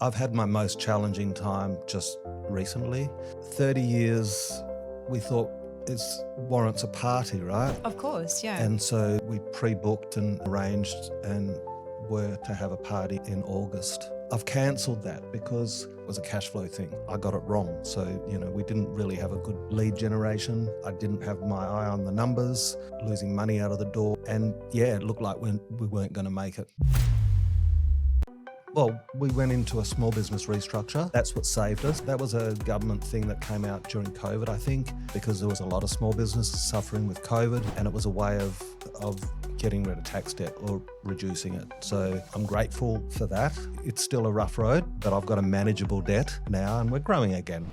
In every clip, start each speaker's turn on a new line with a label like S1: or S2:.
S1: I've had my most challenging time just recently. 30 years, we thought it warrants a party, right?
S2: Of course, yeah.
S1: And so we pre-booked and arranged and were to have a party in August. I've cancelled that because it was a cash flow thing. I got it wrong. So, we didn't really have a good lead generation. I didn't have my eye on the numbers, losing money out of the door. And yeah, it looked like we weren't going to make it. Well, we went into a small business restructure. That's what saved us. That was a government thing that came out during COVID, I think, because there was a lot of small businesses suffering with COVID, and it was a way of getting rid of tax debt or reducing it. So I'm grateful for that. It's still a rough road, but I've got a manageable debt now and we're growing again.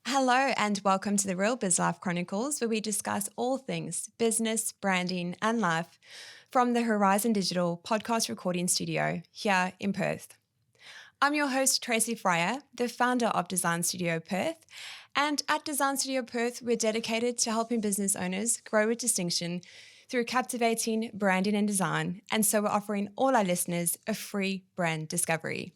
S2: Hello and welcome to the Real Biz Life Chronicles, where we discuss all things business, branding and life from the Horizon Digital podcast recording studio here in Perth. I'm your host, Tracy Fryer, the founder of Design Studio Perth. And at Design Studio Perth, we're dedicated to helping business owners grow with distinction through captivating branding and design. And so we're offering all our listeners a free brand discovery.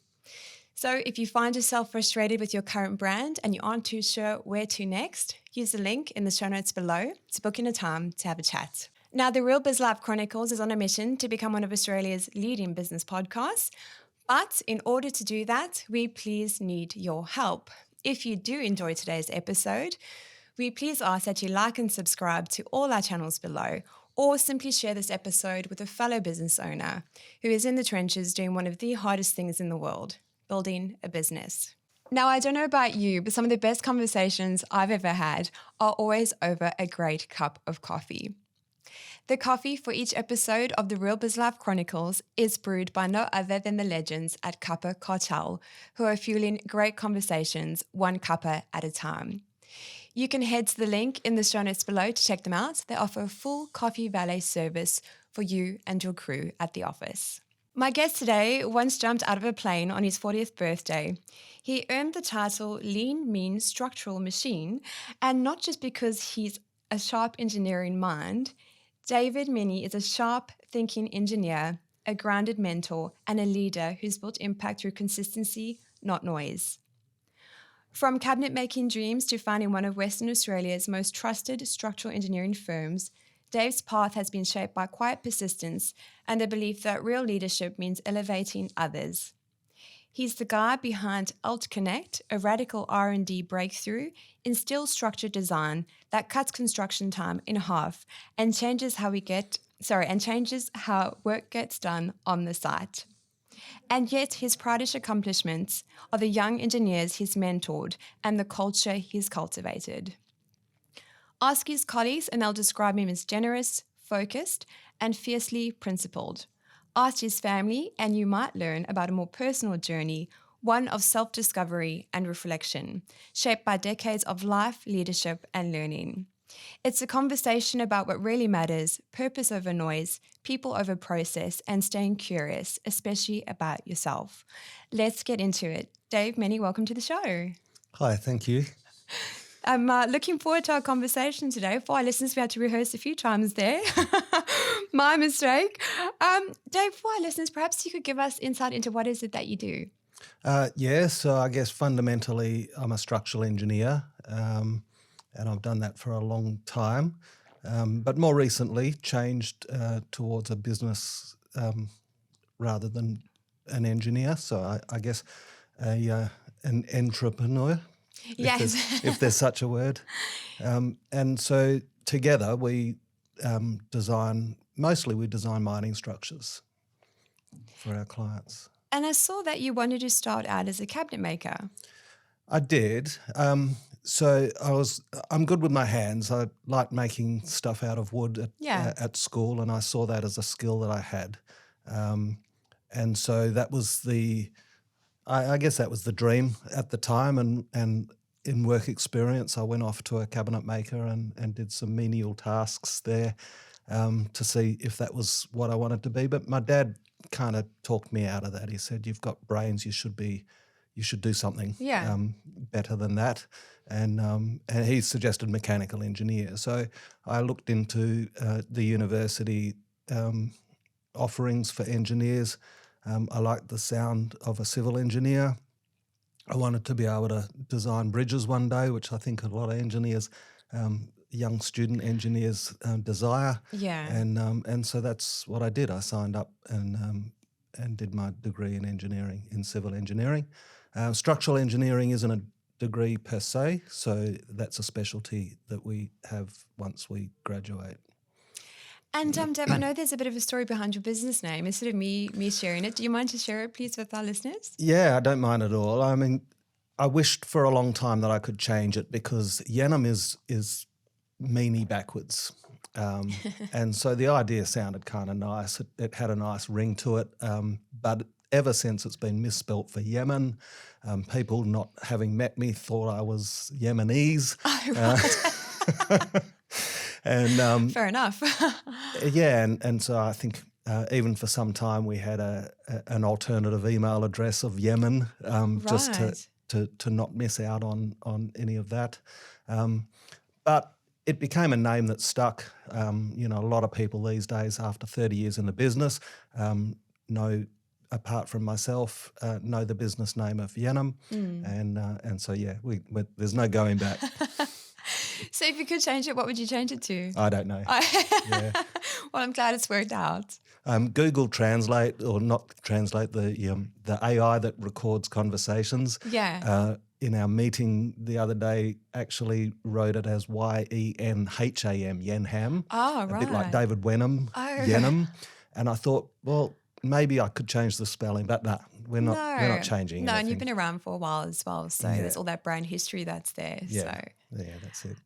S2: So if you find yourself frustrated with your current brand and you aren't too sure where to next, use the link in the show notes below to book in a time to have a chat. Now, the Real Biz Life Chronicles is on a mission to become one of Australia's leading business podcasts. But in order to do that, we please need your help. If you do enjoy today's episode, we please ask that you like and subscribe to all our channels below, or simply share this episode with a fellow business owner who is in the trenches doing one of the hardest things in the world, building a business. Now, I don't know about you, but some of the best conversations I've ever had are always over a great cup of coffee. The coffee for each episode of the Real Biz Life Chronicles is brewed by no other than the legends at Cuppa Cartel, who are fueling great conversations one cuppa at a time. You can head to the link in the show notes below to check them out. They offer a full coffee valet service for you and your crew at the office. My guest today once jumped out of a plane on his 40th birthday. He earned the title Lean Mean Structural Machine, and not just because he's a sharp engineering mind. Dave Meney is a sharp thinking engineer, a grounded mentor, and a leader who's built impact through consistency, not noise. From cabinet making dreams to founding one of Western Australia's most trusted structural engineering firms, Dave's path has been shaped by quiet persistence and the belief that real leadership means elevating others. He's the guy behind AltConnect, a radical R&D breakthrough in steel structure design that cuts construction time in half and changes how work gets done on the site. And yet his proudest accomplishments are the young engineers he's mentored and the culture he's cultivated. Ask his colleagues and they'll describe him as generous, focused, and fiercely principled. Ask his family and you might learn about a more personal journey, one of self-discovery and reflection, shaped by decades of life, leadership, and learning. It's a conversation about what really matters, purpose over noise, people over process, and staying curious, especially about yourself. Let's get into it. Dave Meney, welcome to the show.
S1: Hi, thank you.
S2: I'm looking forward to our conversation today. For our listeners, we had to rehearse a few times there. My mistake. Dave, for our listeners, perhaps you could give us insight into what is it that you do?
S1: So I guess fundamentally I'm a structural engineer and I've done that for a long time, but more recently changed towards a business rather than an engineer. So I guess an entrepreneur.
S2: Yes.
S1: If there's such a word. And so together we design mining structures for our clients.
S2: And I saw that you wanted to start out as a cabinet maker.
S1: I did. I'm good with my hands. I like making stuff out of wood at school, and I saw that as a skill that I had. And so that was I guess that was the dream at the time, and in work experience, I went off to a cabinet maker and did some menial tasks there to see if that was what I wanted to be. But my dad kind of talked me out of that. He said, "You've got brains, you should be you should do something
S2: Yeah.
S1: better than that. And he suggested mechanical engineer. So I looked into the university offerings for engineers. I liked the sound of a civil engineer. I wanted to be able to design bridges one day, which I think a lot of engineers, young student engineers, desire.
S2: Yeah.
S1: And so that's what I did. I signed up and did my degree in engineering, in civil engineering. Structural engineering isn't a degree per se, so that's a specialty that we have once we graduate.
S2: And Deb, I know there's a bit of a story behind your business name. Instead of me sharing it, do you mind to share it, please, with our listeners?
S1: Yeah, I don't mind at all. I mean, I wished for a long time that I could change it because Yenem is meanie backwards. And so the idea sounded kind of nice. It had a nice ring to it. But ever since it's been misspelt for Yemen, people not having met me thought I was Yemenese.
S2: Oh, right.
S1: And
S2: fair enough.
S1: yeah, and so I think even for some time we had an alternative email address of Yemen, just to not miss out on any of that. But it became a name that stuck. A lot of people these days, after 30 years in the business, know, apart from myself, know the business name of Yenem. And so, yeah, there's no going back.
S2: So if you could change it, what would you change it to?
S1: I don't know. Yeah.
S2: Well, I'm glad it's worked out.
S1: Google Translate, or not Translate, the AI that records conversations.
S2: Yeah.
S1: In our meeting the other day, actually wrote it as Yenham, Yenham.
S2: Oh, right.
S1: A bit like David Wenham,
S2: Oh.
S1: Yenem. And I thought, well, maybe I could change the spelling, but no, we're not changing
S2: No,
S1: anything.
S2: and you've been around for a while as well, so there's all that brand history that's there.
S1: Yeah, that's it.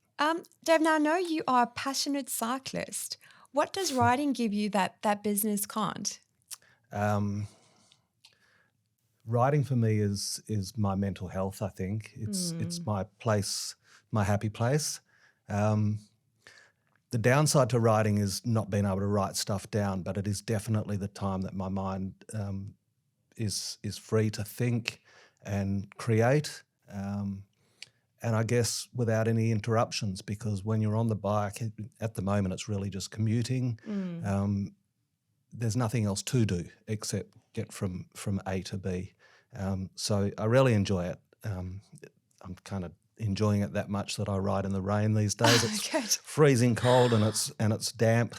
S2: Dave, now I know you are a passionate cyclist. What does riding give you that business can't?
S1: Riding for me is my mental health, I think. It's my place, my happy place. The downside to writing is not being able to write stuff down, but it is definitely the time that my mind is free to think and create. And I guess without any interruptions, because when you're on the bike, at the moment it's really just commuting. There's nothing else to do except get from A to B. So I really enjoy it. I'm kind of enjoying it that much that I ride in the rain these days. It's freezing cold and it's damp.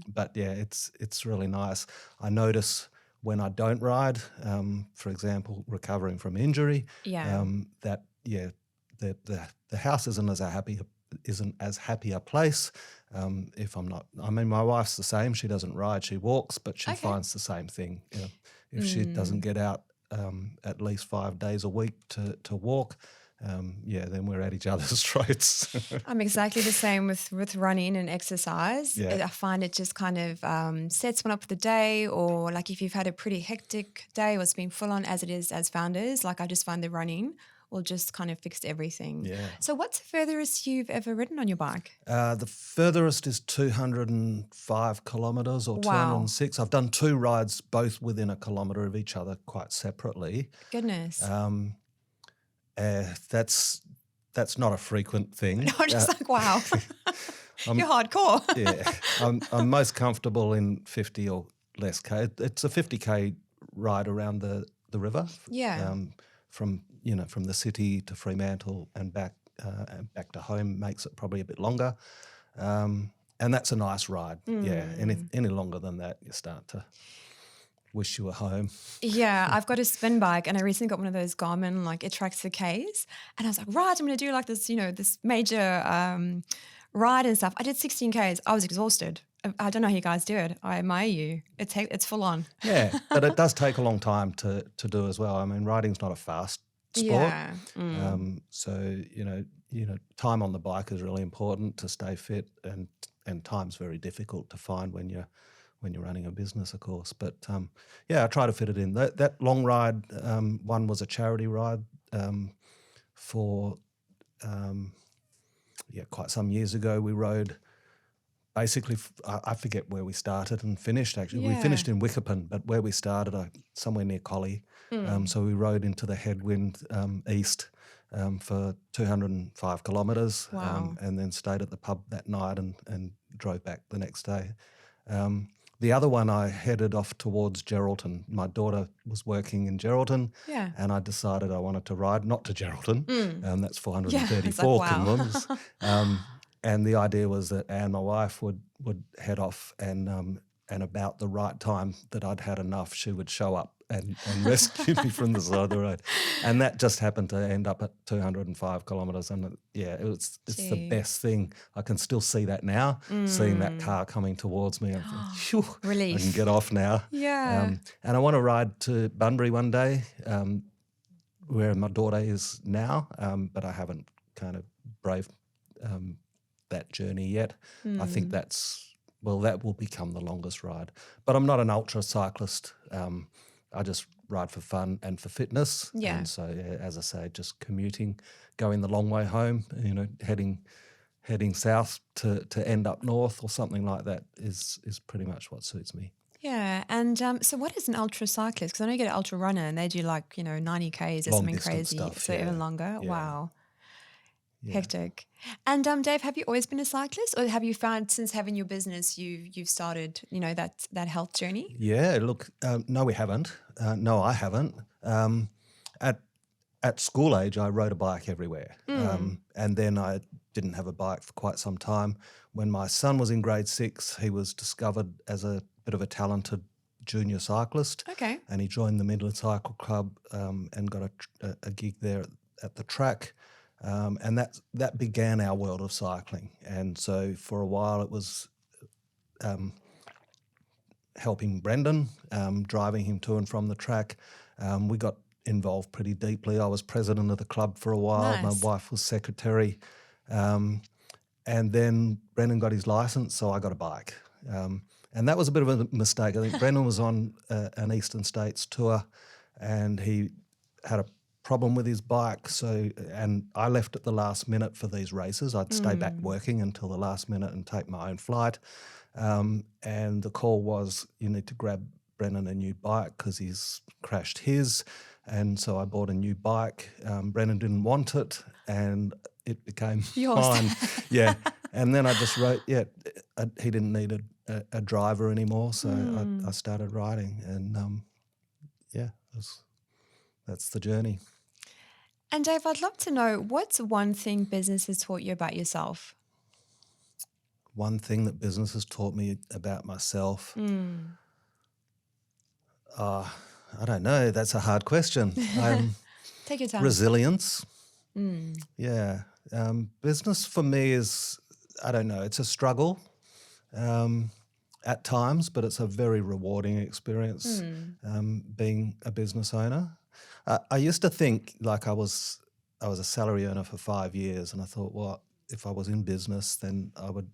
S1: But yeah, it's really nice. I notice when I don't ride, for example, recovering from injury, that the house isn't as happy a place if I'm not. I mean, my wife's the same. She doesn't ride, she walks, but she finds the same thing. If she doesn't get out at least 5 days a week to walk, then we're at each other's throats.
S2: I'm exactly the same with running and exercise.
S1: Yeah.
S2: I find it just kind of sets one up for the day, or like if you've had a pretty hectic day or it's been full on as it is as founders, like I just find the running will just kind of fix everything.
S1: Yeah.
S2: So what's the furthest you've ever ridden on your bike?
S1: The furthest is 205 kilometres or 206. I've done 2 rides, both within a kilometre of each other, quite separately.
S2: Goodness.
S1: That's not a frequent thing.
S2: No, I'm just like, wow, you're hardcore.
S1: Yeah, I'm most comfortable in 50 or less K. It's a 50K ride around the river.
S2: Yeah.
S1: From the city to Fremantle and back to home makes it probably a bit longer. And that's a nice ride. Yeah, any longer than that, you start to wish you were home.
S2: Yeah, I've got a spin bike and I recently got one of those Garmin, like it tracks the Ks. And I was like, right, I'm going to do like this, this major ride and stuff. I did 16 Ks. I was exhausted. I don't know how you guys do it. I admire you. It's full on.
S1: Yeah, but it does take a long time to do as well. I mean, riding's not a fast sport.
S2: Yeah.
S1: So, time on the bike is really important to stay fit, and time's very difficult to find when you're running a business, of course. But I try to fit it in. That long ride, one was a charity ride for quite some years ago. We rode basically, I forget where we started and finished, actually.
S2: Yeah.
S1: We finished in Wickerpin, but where we started, somewhere near Collie. So we rode into the headwind east for 205 kilometres.
S2: Wow.
S1: And then stayed at the pub that night and drove back the next day. The other one, I headed off towards Geraldton. My daughter was working in Geraldton,
S2: Yeah.
S1: and I decided I wanted to ride, not to Geraldton. That's 434
S2: it's like, wow.
S1: kilometres. And the idea was that Anne, my wife, would head off, and about the right time that I'd had enough, she would show up and rescue me from the side of the road. And that just happened to end up at 205 kilometres. And it's the best thing. I can still see that now, seeing that car coming towards me. I think, phew,
S2: Relief.
S1: I can get off now.
S2: Yeah.
S1: And I want to ride to Bunbury one day, where my daughter is now, but I haven't kind of braved that journey yet. I think that will become the longest ride. But I'm not an ultra cyclist. I just ride for fun and for fitness.
S2: Yeah.
S1: And so, as I say, just commuting, going the long way home, heading south to end up north or something like that is pretty much what suits me.
S2: Yeah. And so what is an ultra cyclist? Because I know you get an ultra runner and they do 90 Ks or
S1: Long
S2: something
S1: distance
S2: crazy.
S1: stuff,
S2: So
S1: yeah.
S2: even longer.
S1: Yeah.
S2: Wow.
S1: Yeah.
S2: Hectic. And Dave, have you always been a cyclist, or have you found since having your business you've started, that health journey?
S1: Yeah, look, no, we haven't. No, I haven't. At school age, I rode a bike everywhere. And then I didn't have a bike for quite some time. When my son was in grade 6, he was discovered as a bit of a talented junior cyclist.
S2: Okay.
S1: And he joined the Midland Cycle Club and got a gig there at the track. And that began our world of cycling. And so for a while it was helping Brendan, driving him to and from the track. We got involved pretty deeply. I was president of the club for a while.
S2: Nice.
S1: My wife was secretary. And then Brendan got his licence, so I got a bike. And that was a bit of a mistake. I think Brendan was on an Eastern States tour and he had a problem with his bike, and I left at the last minute for these races. I'd stay back working until the last minute and take my own flight. And the call was, you need to grab Brennan a new bike because he's crashed his. And so I bought a new bike. Brennan didn't want it, and it became mine. Yeah. And then I just wrote, he didn't need a driver anymore, so I started riding, and that's the journey.
S2: And Dave, I'd love to know, what's one thing business has taught you about yourself?
S1: One thing that business has taught me about myself? I don't know. That's a hard question.
S2: Take your time.
S1: Resilience. Yeah. Business for me is, I don't know, it's a struggle at times, but it's a very rewarding experience being a business owner. I used to think like I was a salary earner for 5 years, and I thought, well, if I was in business, then I would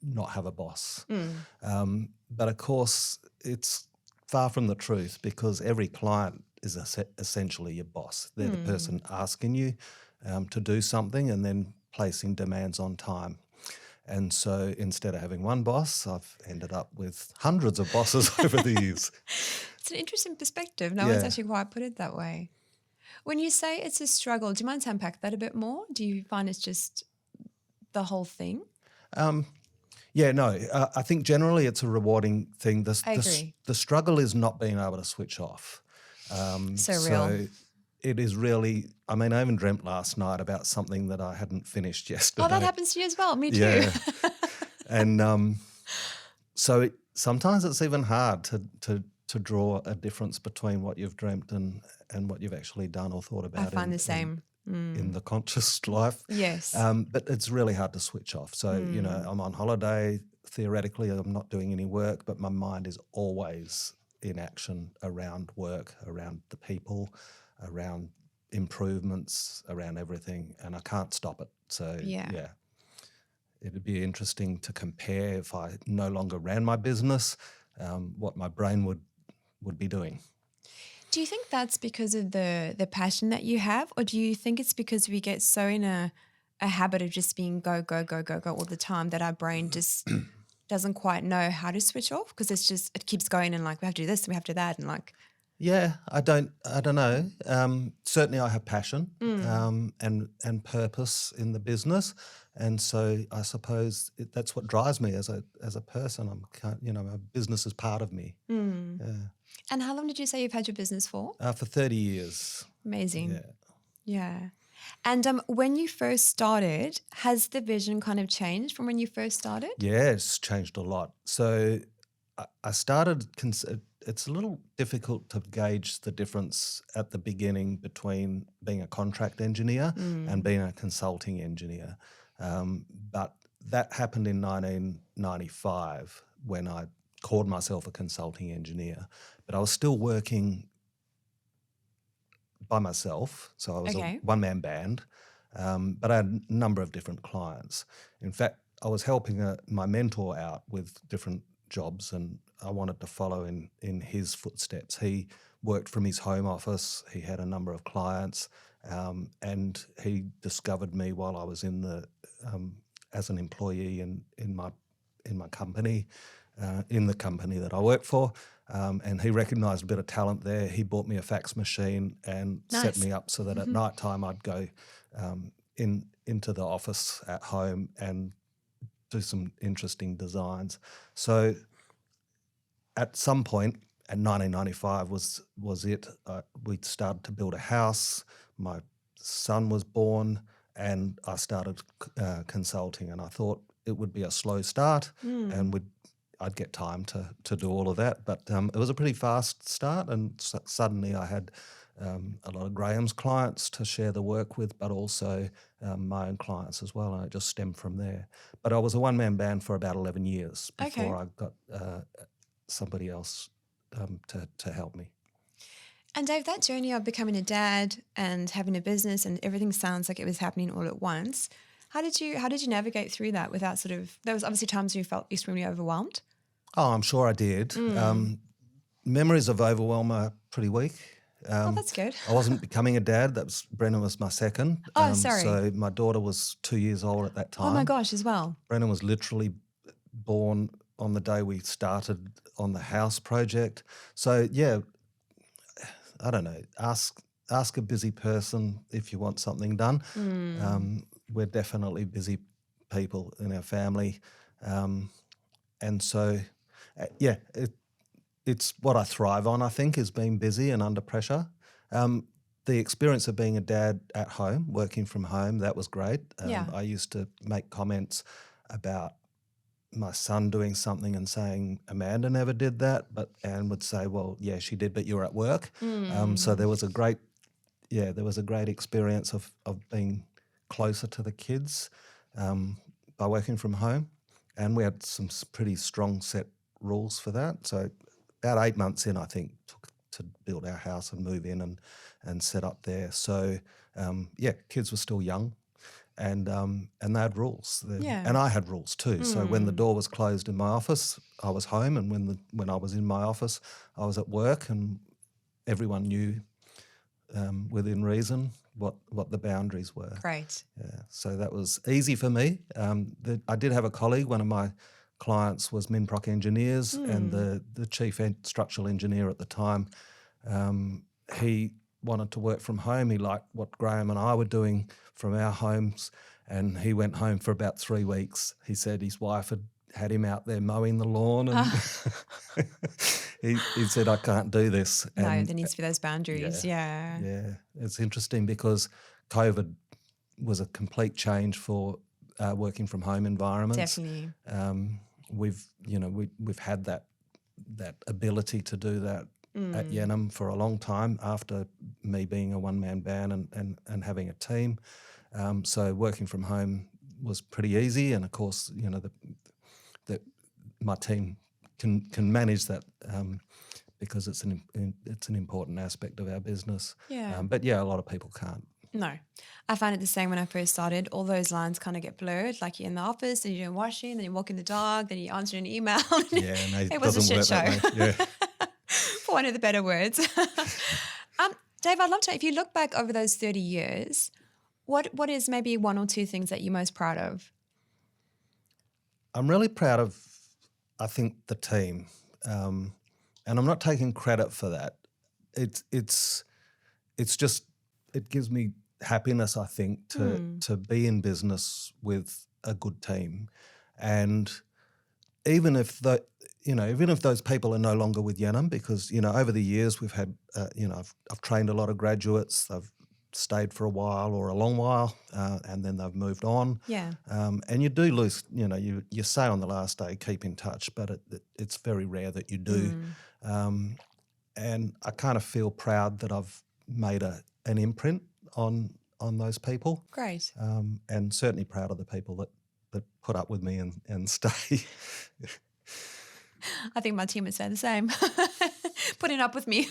S1: not have a boss. But of course, it's far from the truth, because every client is essentially your boss. They're the person asking you to do something and then placing demands on time. And so instead of having one boss, I've ended up with hundreds of bosses over the years.
S2: It's an interesting perspective. No one's actually quite put it that way. When you say it's a struggle, do you mind to unpack that a bit more? Do you find it's just the whole thing?
S1: I think generally it's a rewarding thing.
S2: I agree.
S1: The struggle is not being able to switch off.
S2: Real.
S1: So it is really, I mean, I even dreamt last night about something that I hadn't finished yesterday.
S2: Oh, that happens to you as well. Me too.
S1: Yeah. And so sometimes it's even hard to draw a difference between what you've dreamt and what you've actually done or thought about.
S2: I find the same.
S1: In the conscious life.
S2: Yes.
S1: But it's really hard to switch off. So, I'm on holiday. Theoretically, I'm not doing any work, but my mind is always in action around work, around the people, around improvements, around everything, and I can't stop it. So, it'd be interesting to compare if I no longer ran my business, what my brain would be doing.
S2: Do you think that's because of the passion that you have, or do you think it's because we get so in a a habit of just being go, go, go, go, go all the time that our brain just doesn't quite know how to switch off because it keeps going and like we have to do this and we have to do that and like.
S1: Yeah, I don't know. Certainly I have passion and purpose in the business. And so I suppose that's what drives me as a person. My business is part of me. Yeah.
S2: And how long did you say you've had your business for?
S1: For 30 years.
S2: Amazing. Yeah. And when you first started, has the vision kind of changed from when you first started?
S1: Yeah, it's changed a lot. So I started, it's a little difficult to gauge the difference at the beginning between being a contract engineer and being a consulting engineer. But that happened in 1995 when I called myself a consulting engineer. But I was still working by myself, so I was a one-man band, but I had a number of different clients. In fact, I was helping my mentor out with different jobs, and I wanted to follow in his footsteps. He worked from his home office. He had a number of clients, and he discovered me while I was as an employee in my company, in the company that I worked for. And he recognised a bit of talent there. He bought me a fax machine and set me up so that at night time I'd go into the office at home and do some interesting designs. So at some point, at 1995 was it. We started to build a house. My son was born, and I started consulting. And I thought it would be a slow start, and I'd get time to do all of that. But it was a pretty fast start, and suddenly I had a lot of Graham's clients to share the work with, but also my own clients as well, and it just stemmed from there. But I was a one-man band for about 11 years before I got somebody else to help me.
S2: And Dave, that journey of becoming a dad and having a business and everything sounds like it was happening all at once, how did you navigate through that without there was obviously times when you felt extremely overwhelmed?
S1: Oh, I'm sure I did. Memories of overwhelm are pretty weak.
S2: That's good.
S1: I wasn't becoming a dad. Brennan was my second.
S2: Oh, sorry.
S1: So my daughter was 2 years old at that time.
S2: Oh my gosh, as well.
S1: Brennan was literally born on the day we started on the house project. So yeah, I don't know. Ask a busy person if you want something done. We're definitely busy people in our family, and so it's what I thrive on. I think is being busy and under pressure. The experience of being a dad at home, working from home, that was great. I used to make comments about my son doing something and saying, Amanda never did that, but Anne would say, well, yeah, she did, but you were at work. So there was a great experience of being closer to the kids by working from home. And we had some pretty strong set rules for that. So about 8 months in, I think, took to build our house and move in and set up there. So, kids were still young. And they had rules, and I had rules too. So when the door was closed in my office, I was home, and when I was in my office, I was at work, and everyone knew within reason what the boundaries were.
S2: Great.
S1: Yeah, so that was easy for me. I did have a colleague. One of my clients was Minproc Engineers, and the chief structural engineer at the time. He wanted to work from home. He liked what Graham and I were doing from our homes, and he went home for about 3 weeks. He said his wife had him out there mowing the lawn, and he said, I can't do this.
S2: No, there needs to be those boundaries, yeah.
S1: Yeah, it's interesting because COVID was a complete change for working from home environments.
S2: Definitely.
S1: We've had that ability to do that at Yenem for a long time after me being a one-man band and having a team. So working from home was pretty easy, and of course, that my team can manage that because it's an important aspect of our business.
S2: Yeah.
S1: But yeah, a lot of people can't.
S2: No. I find it the same when I first started. All those lines kind of get blurred, like you're in the office and you're doing washing, then you're walking the dog, then you're answering an email.
S1: Yeah, no,
S2: it was a shit show.
S1: Yeah.
S2: For one of the better words. Dave, I'd love to, if you look back over those 30 years, What is maybe one or two things that you're most proud of?
S1: I'm really proud of, I think, the team, and I'm not taking credit for that. It's just, it gives me happiness, I think, to be in business with a good team, and even if those people are no longer with Yenem, because over the years we've had I've trained a lot of graduates. They've stayed for a while or a long while, and then they've moved on.
S2: Yeah.
S1: And you do lose. You say on the last day keep in touch, but it's very rare that you do. And I kind of feel proud that I've made an imprint on those people.
S2: Great.
S1: And certainly proud of the people that put up with me and stay.
S2: I think my team would say the same. Putting up with me.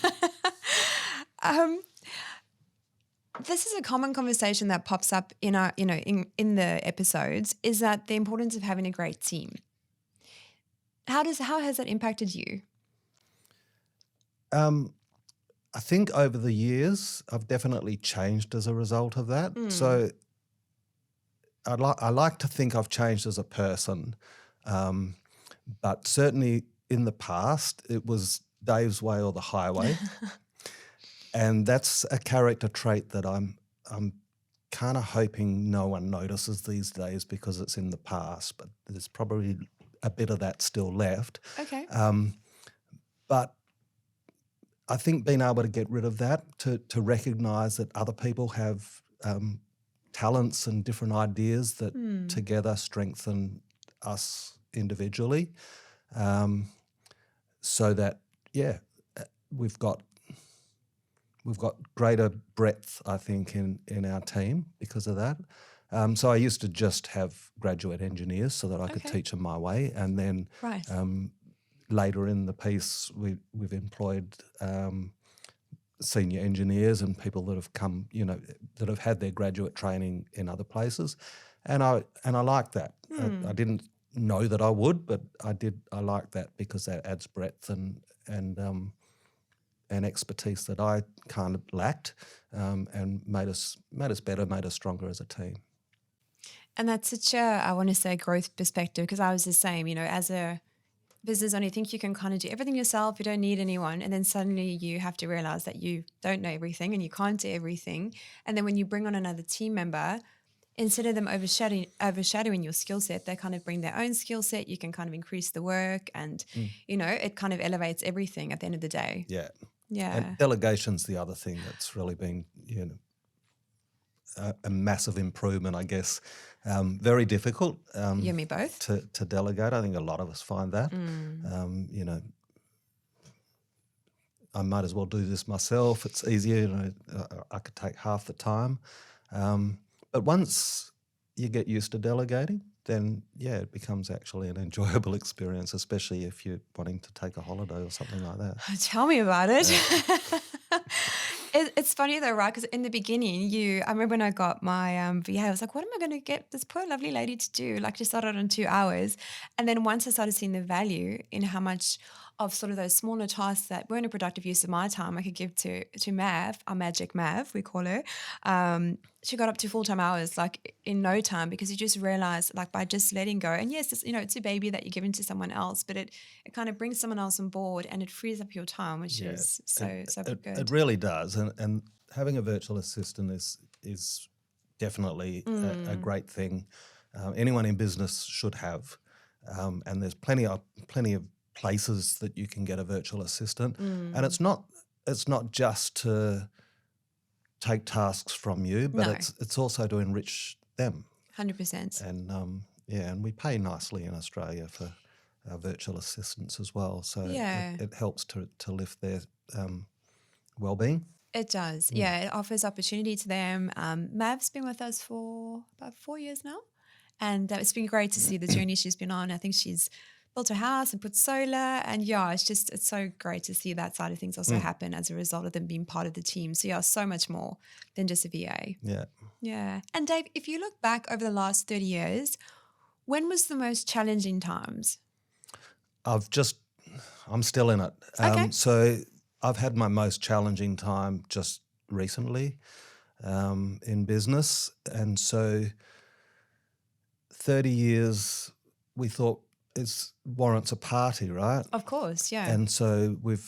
S2: This is a common conversation that pops up in our, in the episodes, is that the importance of having a great team. How has that impacted you?
S1: I think over the years I've definitely changed as a result of that. So I like to think I've changed as a person, but certainly in the past it was Dave's way or the highway. And that's a character trait that I'm kind of hoping no one notices these days, because it's in the past, but there's probably a bit of that still left.
S2: Okay.
S1: But I think being able to get rid of that, to recognise that other people have talents and different ideas that together strengthen us individually, so that, we've got greater breadth, I think, in our team because of that. So I used to just have graduate engineers so that I could teach them my way, and then
S2: Right.
S1: later in the piece we've employed senior engineers and people that have come, that have had their graduate training in other places, and I like that. I didn't know that I would, but I like that because that adds breadth and expertise that I kind of lacked, and made us better, made us stronger as a team.
S2: And that's such a, I want to say, growth perspective, because I was the same, as a business owner, you think you can kind of do everything yourself, you don't need anyone, and then suddenly you have to realize that you don't know everything and you can't do everything. And then when you bring on another team member, instead of them overshadowing your skill set, they kind of bring their own skill set. You can kind of increase the work, and it kind of elevates everything at the end of the day.
S1: Yeah.
S2: Yeah.
S1: And delegation's the other thing that's really been, a massive improvement, I guess. Very difficult.
S2: You and me both.
S1: To delegate. I think a lot of us find that. I might as well do this myself. It's easier. I could take half the time. But once you get used to delegating, then it becomes actually an enjoyable experience, especially if you're wanting to take a holiday or something like that.
S2: Tell me about it. Yeah. It's funny though, right? Because in the beginning, I remember when I got my VA, I was like, what am I going to get this poor lovely lady to do? Like, just started on 2 hours. And then once I started seeing the value in how much of sort of those smaller tasks that weren't a productive use of my time I could give to Mav, our magic Mav, we call her. She got up to full-time hours like in no time, because you just realize, like, by just letting go. And yes, it's a baby that you're giving to someone else, but it kind of brings someone else on board and it frees up your time, which is so good.
S1: It really does. And having a virtual assistant is definitely a great thing. Anyone in business should have. And there's plenty of places that you can get a virtual assistant, and it's not just to take tasks from you, but it's also to enrich them.
S2: 100%.
S1: And and we pay nicely in Australia for our virtual assistants as well, so it helps to lift their well-being.
S2: It does. It offers opportunity to them. Mav's been with us for about 4 years now, and it's been great to see the journey she's been on. I think she's built a house and put solar, and it's so great to see that side of things also happen as a result of them being part of the team. So so much more than just a VA. Yeah. And Dave, if you look back over the last 30 years, when was the most challenging times?
S1: I'm still in it.
S2: Okay.
S1: So I've had my most challenging time just recently. in business. And so 30 years we thought warrants a party, right?
S2: Of course, yeah.
S1: And so we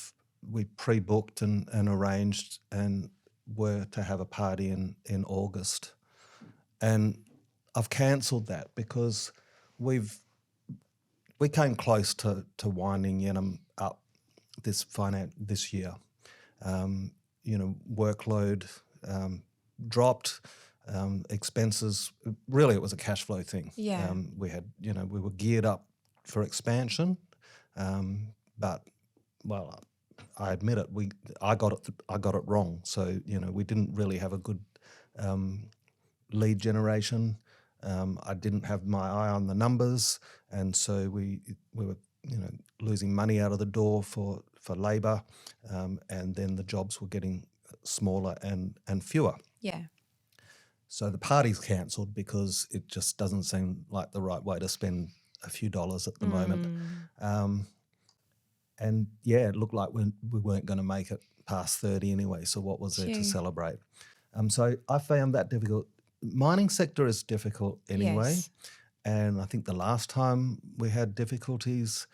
S1: pre-booked and arranged and were to have a party in August. And I've cancelled that because we came close to winding Yenem up this year. Workload dropped, expenses. Really, it was a cash flow thing.
S2: Yeah.
S1: We were geared up for expansion, but I admit it. I got it wrong. So we didn't really have a good lead generation. I didn't have my eye on the numbers, and so we were losing money out of the door for labour, and then the jobs were getting smaller and fewer.
S2: Yeah.
S1: So the party's cancelled because it just doesn't seem like the right way to spend a few dollars at the moment. And yeah, it looked like we weren't going to make it past 30 anyway, so what was there to celebrate? So I found that difficult. Mining sector is difficult anyway.
S2: Yes.
S1: And I think the last time we had difficulties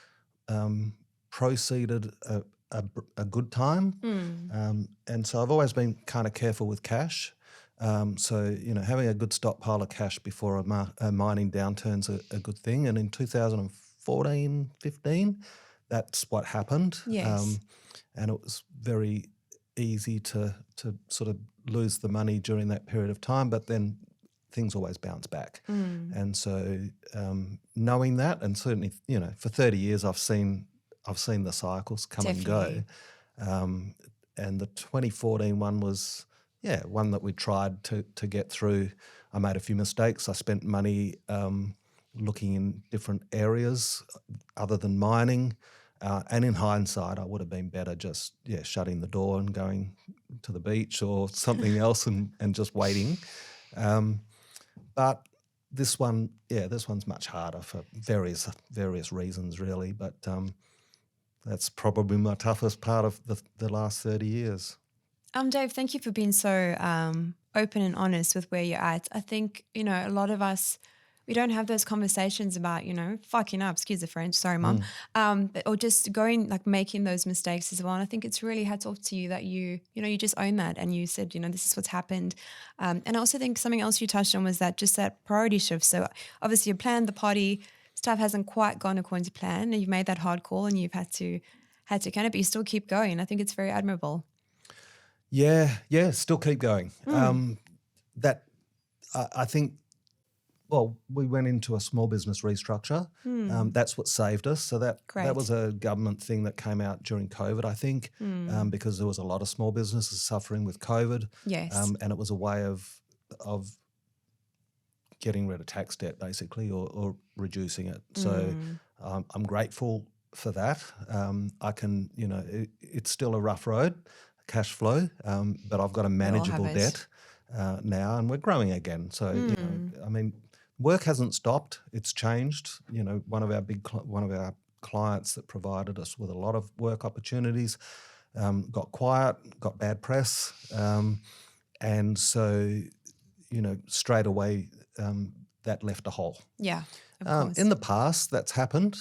S1: proceeded a good time. And so I've always been kind of careful with cash. So, having a good stockpile of cash before a mining downturn's a good thing. And in 2014, 15, that's what happened.
S2: Yes.
S1: And it was very easy to sort of lose the money during that period of time, but then things always bounce back. And so knowing that, and certainly, for 30 years I've seen the cycles come
S2: Definitely.
S1: and go. And the 2014 one was, one that we tried to get through. I made a few mistakes. I spent money looking in different areas other than mining. And in hindsight, I would have been better just, shutting the door and going to the beach or something else and just waiting. But this one's much harder for various reasons, really. But that's probably my toughest part of the last 30 years.
S2: Dave, thank you for being so open and honest with where you're at. I think, a lot of us, we don't have those conversations about, fucking up, excuse the French, sorry, Mum, or just making those mistakes as well. And I think it's really hats off to you that you just own that and you said, this is what's happened. And I also think something else you touched on was that priority shift. So obviously you planned the party, stuff hasn't quite gone according to plan, and you've made that hard call and you've had to kind of, but you still keep going. I think it's very admirable.
S1: Yeah, still keep going. I think, well, we went into a small business restructure. That's what saved us. So that was a government thing that came out during COVID, I think, because there was a lot of small businesses suffering with COVID.
S2: Yes.
S1: And it was a way of getting rid of tax debt, basically, or reducing it. So I'm grateful for that. I can, it's still a rough road, cash flow, but I've got a manageable debt now, and we're growing again. So, work hasn't stopped; it's changed. One of our clients that provided us with a lot of work opportunities got quiet, got bad press, and so straight away that left a hole.
S2: Yeah, of course.
S1: In the past, that's happened.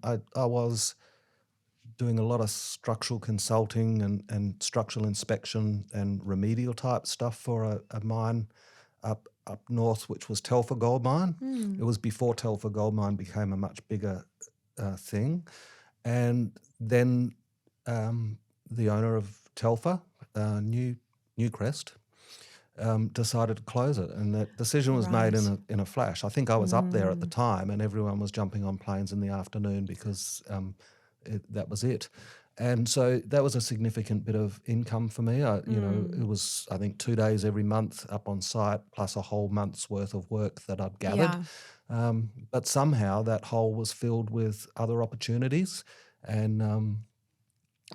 S1: I was doing a lot of structural consulting and structural inspection and remedial type stuff for a mine up north, which was Telfer Gold Mine. It was before Telfer Gold Mine became a much bigger thing. And then the owner of Telfer, Newcrest, decided to close it, and that decision was made in a flash. I think I was up there at the time, and everyone was jumping on planes in the afternoon because that was it. And so that was a significant bit of income for me. It was, I think, 2 days every month up on site, plus a whole month's worth of work that I'd gathered.
S2: Yeah.
S1: But somehow that hole was filled with other opportunities, and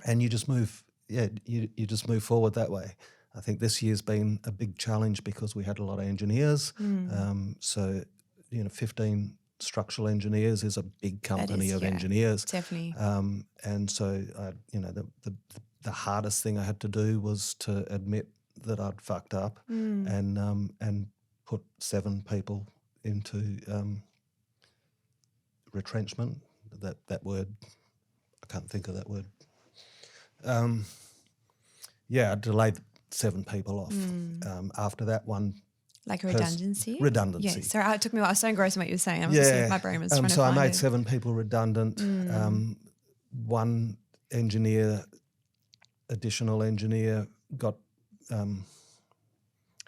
S1: you just move. Yeah, you just move forward that way. I think this year's been a big challenge because we had a lot of engineers. So 15 structural engineers is a big company of engineers.
S2: Definitely.
S1: And so, the hardest thing I had to do was to admit that I'd fucked up, and put 7 people into retrenchment. That word, I can't think of that word. I delayed 7 people off. After that one.
S2: Like a redundancy?
S1: Redundancy.
S2: Yeah, sorry, it took me a while. I was so engrossed in what you were saying. I was just, my brain was trying to
S1: so I
S2: find
S1: made
S2: it.
S1: 7 people redundant. One additional engineer got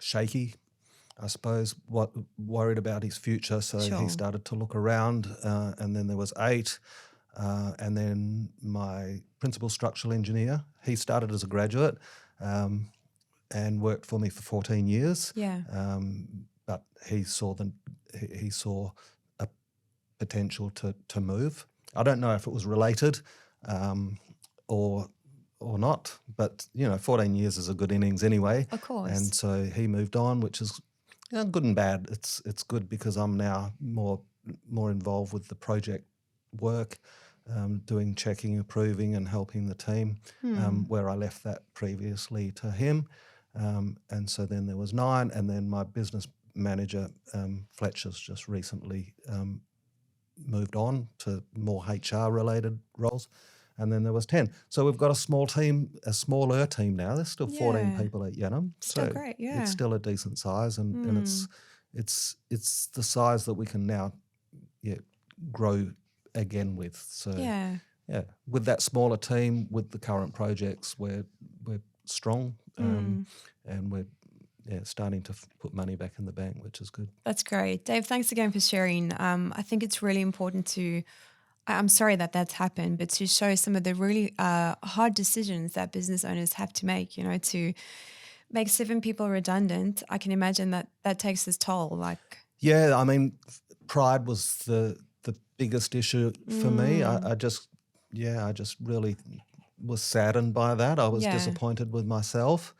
S1: shaky, I suppose, worried about his future, so he started to look around, and then there was 8. And then my principal structural engineer, he started as a graduate and worked for me for 14 years.
S2: Yeah.
S1: But he saw a potential to move. I don't know if it was related or not, but 14 years is a good innings anyway.
S2: Of course.
S1: And so he moved on, which is good and bad. It's good because I'm now more involved with the project work, doing checking, approving, and helping the team, where I left that previously to him. And so then there was 9, and then my business manager, Fletcher's, just recently moved on to more HR-related roles, and then there was 10. So we've got a smaller team now. There's still 14 people at Yenem.
S2: Still great, yeah.
S1: It's still a decent size, and it's the size that we can now grow again with. So with that smaller team, with the current projects, we're strong, and we're starting to put money back in the bank, which is good.
S2: That's great. Dave, thanks again for sharing. I think it's really important to, I'm sorry that that's happened, but to show some of the really hard decisions that business owners have to make, to make 7 people redundant. I can imagine that takes its toll.
S1: Yeah, I mean, pride was the biggest issue for me. I just really was saddened by that. I was disappointed with myself.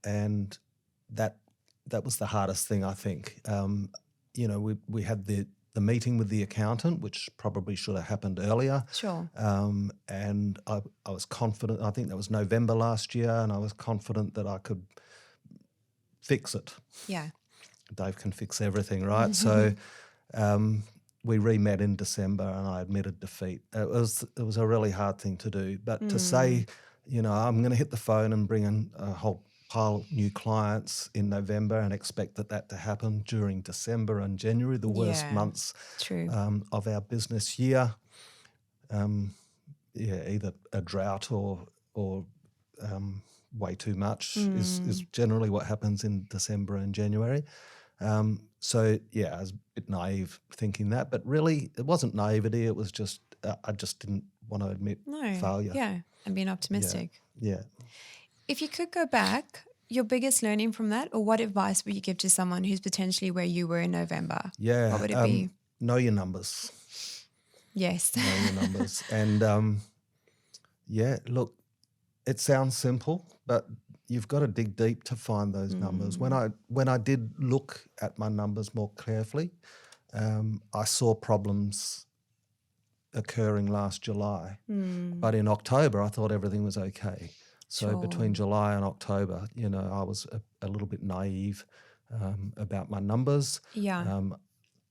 S1: And that was the hardest thing, I think. We had the meeting with the accountant, which probably should have happened earlier.
S2: Sure.
S1: And I was confident. I think that was November last year, and I was confident that I could fix it.
S2: Yeah.
S1: Dave can fix everything, right? So we re-met in December, and I admitted defeat. It was a really hard thing to do, but to say, I'm going to hit the phone and bring in a whole pile of new clients in November and expect that to happen during December and January, the worst months of our business year. Either a drought or way too much is generally what happens in December and January. So I was a bit naive thinking that, but really it wasn't naivety. It was just I just didn't want to admit failure.
S2: Yeah, and being optimistic.
S1: Yeah.
S2: If you could go back, your biggest learning from that, or what advice would you give to someone who's potentially where you were in November?
S1: Yeah.
S2: What would it be?
S1: Know your numbers.
S2: Yes.
S1: Know your numbers. And look, it sounds simple, but you've got to dig deep to find those numbers. When I did look at my numbers more carefully, I saw problems occurring last July. But in October, I thought everything was okay. So between July and October, I was a little bit naive about my numbers.
S2: Yeah.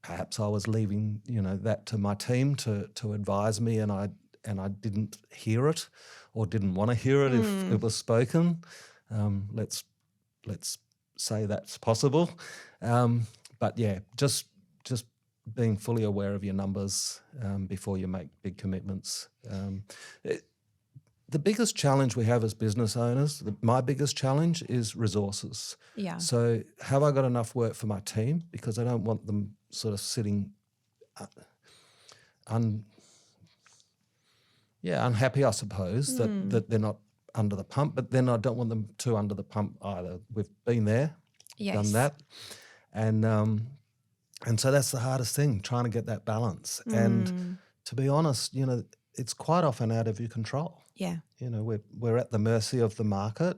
S1: Perhaps I was leaving, that to my team to advise me, and I didn't hear it or didn't want to hear it if it was spoken. Let's say that's possible. But yeah, just being fully aware of your numbers before you make big commitments. The biggest challenge we have as business owners, my biggest challenge is resources.
S2: Yeah.
S1: So have I got enough work for my team? Because I don't want them sort of sitting unhappy, I suppose, that they're not under the pump, but then I don't want them too under the pump either. We've been there, done that. And so that's the hardest thing, trying to get that balance. And to be honest, it's quite often out of your control.
S2: Yeah.
S1: We're at the mercy of the market.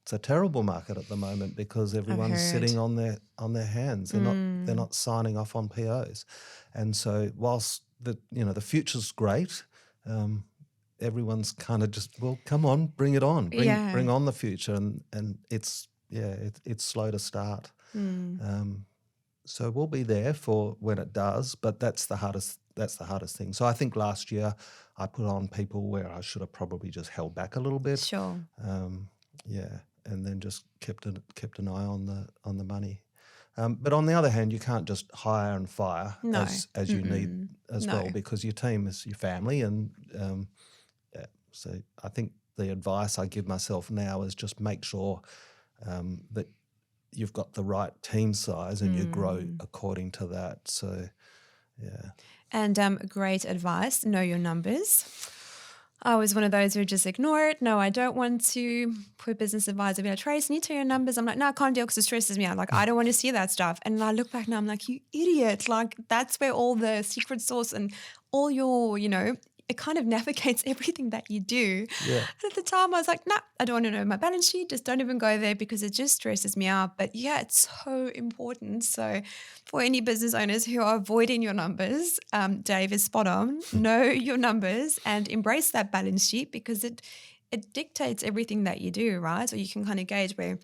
S1: It's a terrible market at the moment because everyone's sitting on their hands. They're not signing off on POs. And so whilst the future's great, everyone's kind of just, well, come on, bring it on, bring on the future, and it's slow to start. So we'll be there for when it does, but that's the hardest thing. So I think last year I put on people where I should have probably just held back a little bit.
S2: Sure.
S1: And then just kept an eye on the money. But on the other hand, you can't just hire and fire as you need as well, because your team is your family. And so I think the advice I give myself now is just make sure that you've got the right team size and you grow according to that. So, yeah.
S2: And great advice, know your numbers. I was one of those who would just ignore it. No, I don't want to. Put business advisor be like, Trace, can you tell your numbers? I'm like, no, I can't deal because it stresses me out. Like, I don't want to see that stuff. And I look back now, I'm like, you idiot. Like, that's where all the secret sauce and all your, it kind of navigates everything that you do.
S1: Yeah.
S2: And at the time I was like, nah, I don't want to know my balance sheet. Just don't even go there because it just stresses me out. But yeah, it's so important. So for any business owners who are avoiding your numbers, Dave is spot on. Know your numbers and embrace that balance sheet because it dictates everything that you do, right? So you can kind of gauge where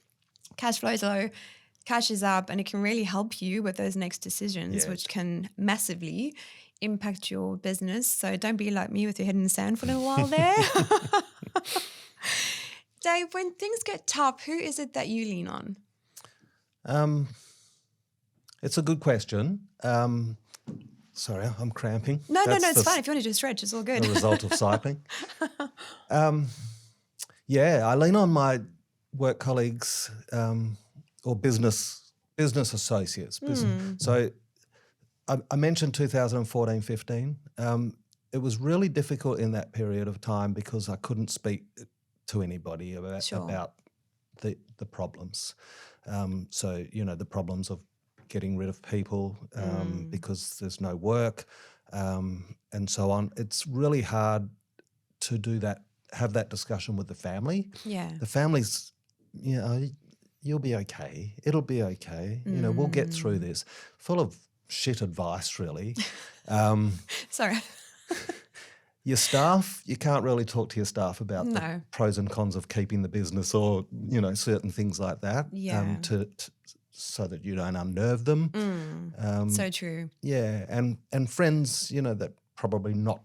S2: cash flow is low, cash is up, and it can really help you with those next decisions, which can massively impact your business. So don't be like me with your head in the sand for a little while there. Dave, when things get tough, who is it that you lean on?
S1: It's a good question. Sorry, I'm cramping.
S2: No, it's fine. If you want to just stretch, it's all good.
S1: The result of cycling. I lean on my work colleagues or business associates. So I mentioned 2014-15. It was really difficult in that period of time because I couldn't speak to anybody about the problems. So, the problems of getting rid of people because there's no work and so on. It's really hard to do that, have that discussion with the family.
S2: Yeah.
S1: The family's, you'll be okay. It'll be okay. We'll get through this. Full of shit advice, really.
S2: Sorry.
S1: Your staff, you can't really talk to your staff about the pros and cons of keeping the business or, certain things like that.
S2: Yeah.
S1: So that you don't unnerve them.
S2: So true.
S1: Yeah, and friends, that probably not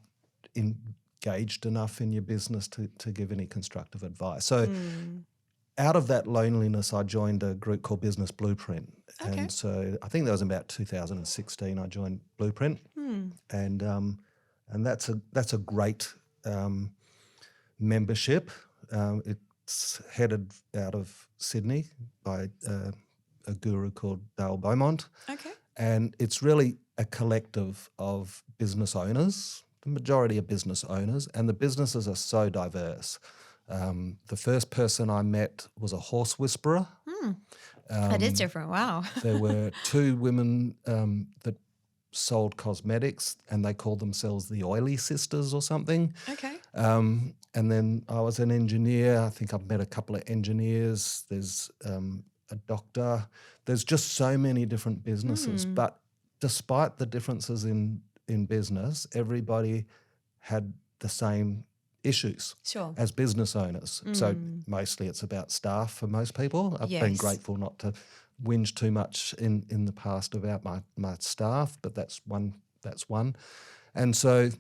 S1: engaged enough in your business to give any constructive advice. So out of that loneliness, I joined a group called Business Blueprint. Okay. And so I think that was about 2016 I joined Blueprint. And that's a great membership. It's headed out of Sydney by a guru called Dale Beaumont.
S2: Okay.
S1: And it's really a collective of business owners. The majority are business owners, and the businesses are so diverse. The first person I met was a horse whisperer.
S2: That is different. Wow.
S1: There were two women that sold cosmetics, and they called themselves the Oily Sisters or something.
S2: Okay.
S1: And then I was an engineer. I think I've met a couple of engineers. There's a doctor. There's just so many different businesses. But despite the differences in business, everybody had the same issues as business owners. So mostly it's about staff for most people. I've been grateful not to whinge too much in the past about my staff, but that's one. And so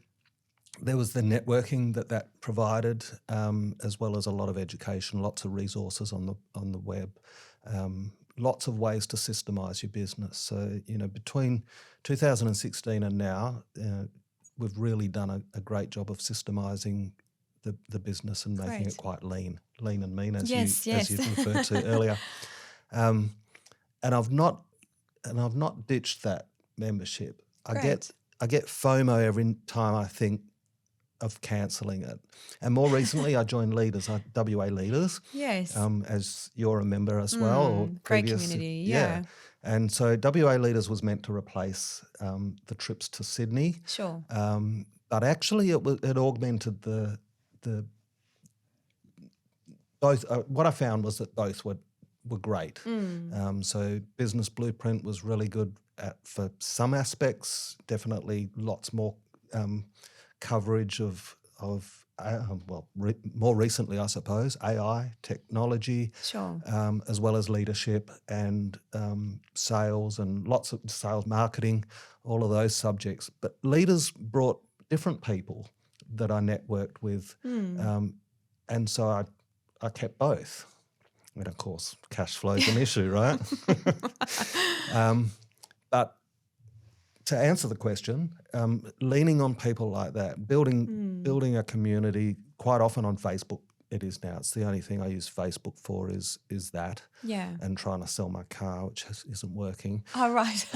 S1: there was the networking that provided, as well as a lot of education, lots of resources on the web, lots of ways to systemize your business. So, between 2016 and now, we've really done a great job of systemizing the business and making it quite lean and mean, as you referred to earlier. And I've not ditched that membership. I get FOMO every time I think of cancelling it. And more recently, I joined Leaders, WA Leaders.
S2: Yes.
S1: As you're a member as well. Or
S2: great community, yeah.
S1: And so WA Leaders was meant to replace the trips to Sydney.
S2: Sure.
S1: But actually, it augmented the both. What I found was that both were great. So Business Blueprint was really good for some aspects. Definitely lots more coverage of more recently, I suppose, AI, technology,
S2: Sure.
S1: as well as leadership and sales and lots of sales marketing, all of those subjects. But leaders brought different people that I networked with, and so I kept both. And of course, cash flow is an issue, right? But to answer the question, leaning on people like that, building a community, quite often on Facebook it is now. It's the only thing I use Facebook for is that.
S2: Yeah.
S1: And trying to sell my car, which isn't working.
S2: Oh, right.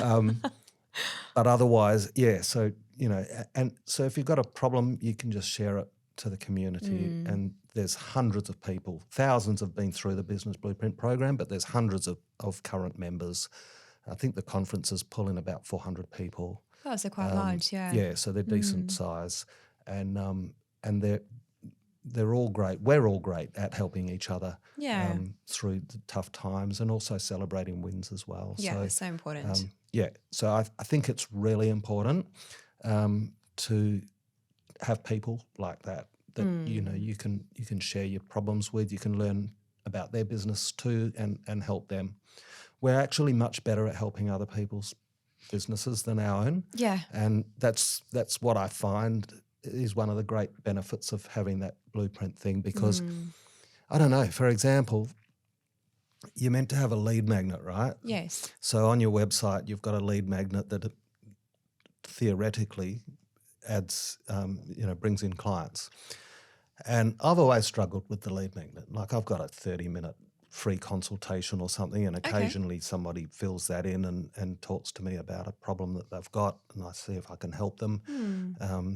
S1: But otherwise, yeah, so, and so if you've got a problem, you can just share it to the community, and there's hundreds of people, thousands have been through the Business Blueprint program, but there's hundreds of current members. I think the conferences pull in about 400 people.
S2: Oh, so quite large, yeah.
S1: Yeah, so they're decent size, and they're all great. We're all great at helping each other through the tough times, and also celebrating wins as well.
S2: Yeah, so important.
S1: So I think it's really important to have people like that you can share your problems with. You can learn about their business too, and help them. We're actually much better at helping other people's businesses than our own.
S2: Yeah.
S1: And that's what I find is one of the great benefits of having that blueprint thing, because I don't know, for example, you're meant to have a lead magnet, right?
S2: Yes.
S1: So on your website, you've got a lead magnet that theoretically adds, brings in clients. And I've always struggled with the lead magnet. Like, I've got a 30-minute free consultation or something, and occasionally somebody fills that in and talks to me about a problem that they've got, and I see if I can help them.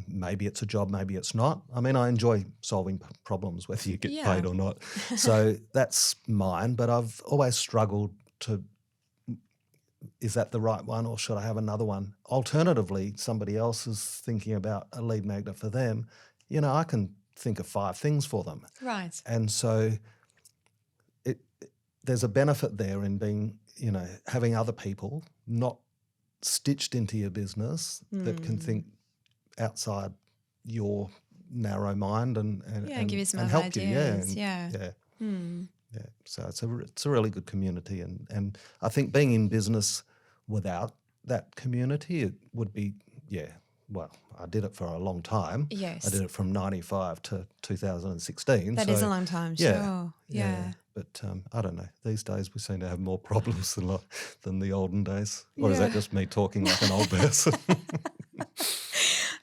S1: Maybe it's a job, maybe it's not. I mean, I enjoy solving problems, whether you get paid or not. So that's mine, but I've always struggled to, is that the right one, or should I have another one? Alternatively, somebody else is thinking about a lead magnet for them. I can think of 5 things for them.
S2: Right.
S1: And so there's a benefit there in being, having other people not stitched into your business that can think outside your narrow mind and
S2: give you some
S1: and help
S2: ideas.
S1: you. Yeah. So it's a really good community, and I think being in business without that community, it would be, well, I did it for a long time.
S2: Yes.
S1: I did it from 95 to 2016.
S2: That is a long time, sure. Yeah.
S1: But I don't know. These days we seem to have more problems than the olden days. Or is that just me talking like an old person?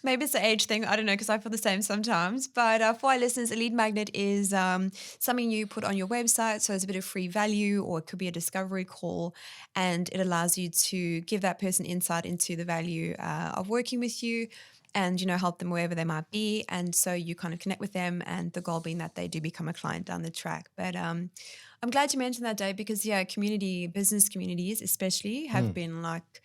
S2: Maybe it's the age thing. I don't know, because I feel the same sometimes. But for our listeners, a lead magnet is something you put on your website. So it's a bit of free value, or it could be a discovery call, and it allows you to give that person insight into the value of working with you, and, help them wherever they might be. And so you kind of connect with them, and the goal being that they do become a client down the track. But I'm glad you mentioned that, Dave, because, business communities especially have been like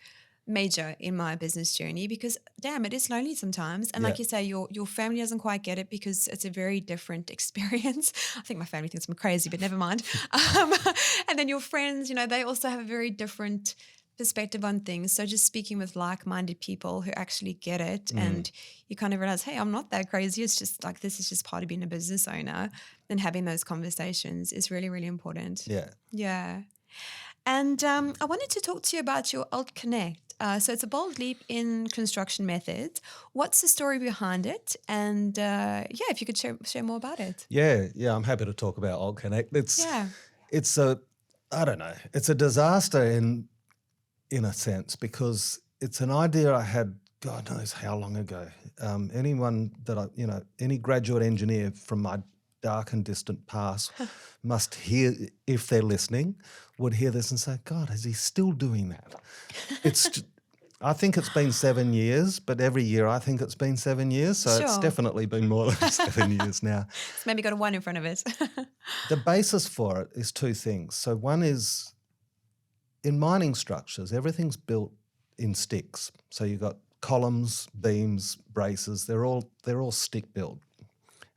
S2: major in my business journey, because, damn, it is lonely sometimes. And like you say, your family doesn't quite get it because it's a very different experience. I think my family thinks I'm crazy, but never mind. And then your friends, they also have a very different perspective on things. So just speaking with like-minded people who actually get it, and you kind of realize, hey, I'm not that crazy. It's just like, this is just part of being a business owner. Then having those conversations is really, really important. Yeah. And I wanted to talk to you about your AltConnect. So it's a bold leap in construction methods. What's the story behind it? And if you could share more about it.
S1: Yeah, I'm happy to talk about AltConnect. It's a disaster in a sense, because it's an idea I had, God knows how long ago. Anyone that any graduate engineer from my dark and distant past must hear, if they're listening, would hear this and say, God, is he still doing that? I think it's been 7 years, but every year I think it's been 7 years. So It's definitely been more than 7 years now.
S2: It's maybe got a 1 in front of it.
S1: The basis for it is 2 things. So one is, in mining structures, everything's built in sticks. So you've got columns, beams, braces. They're all stick built,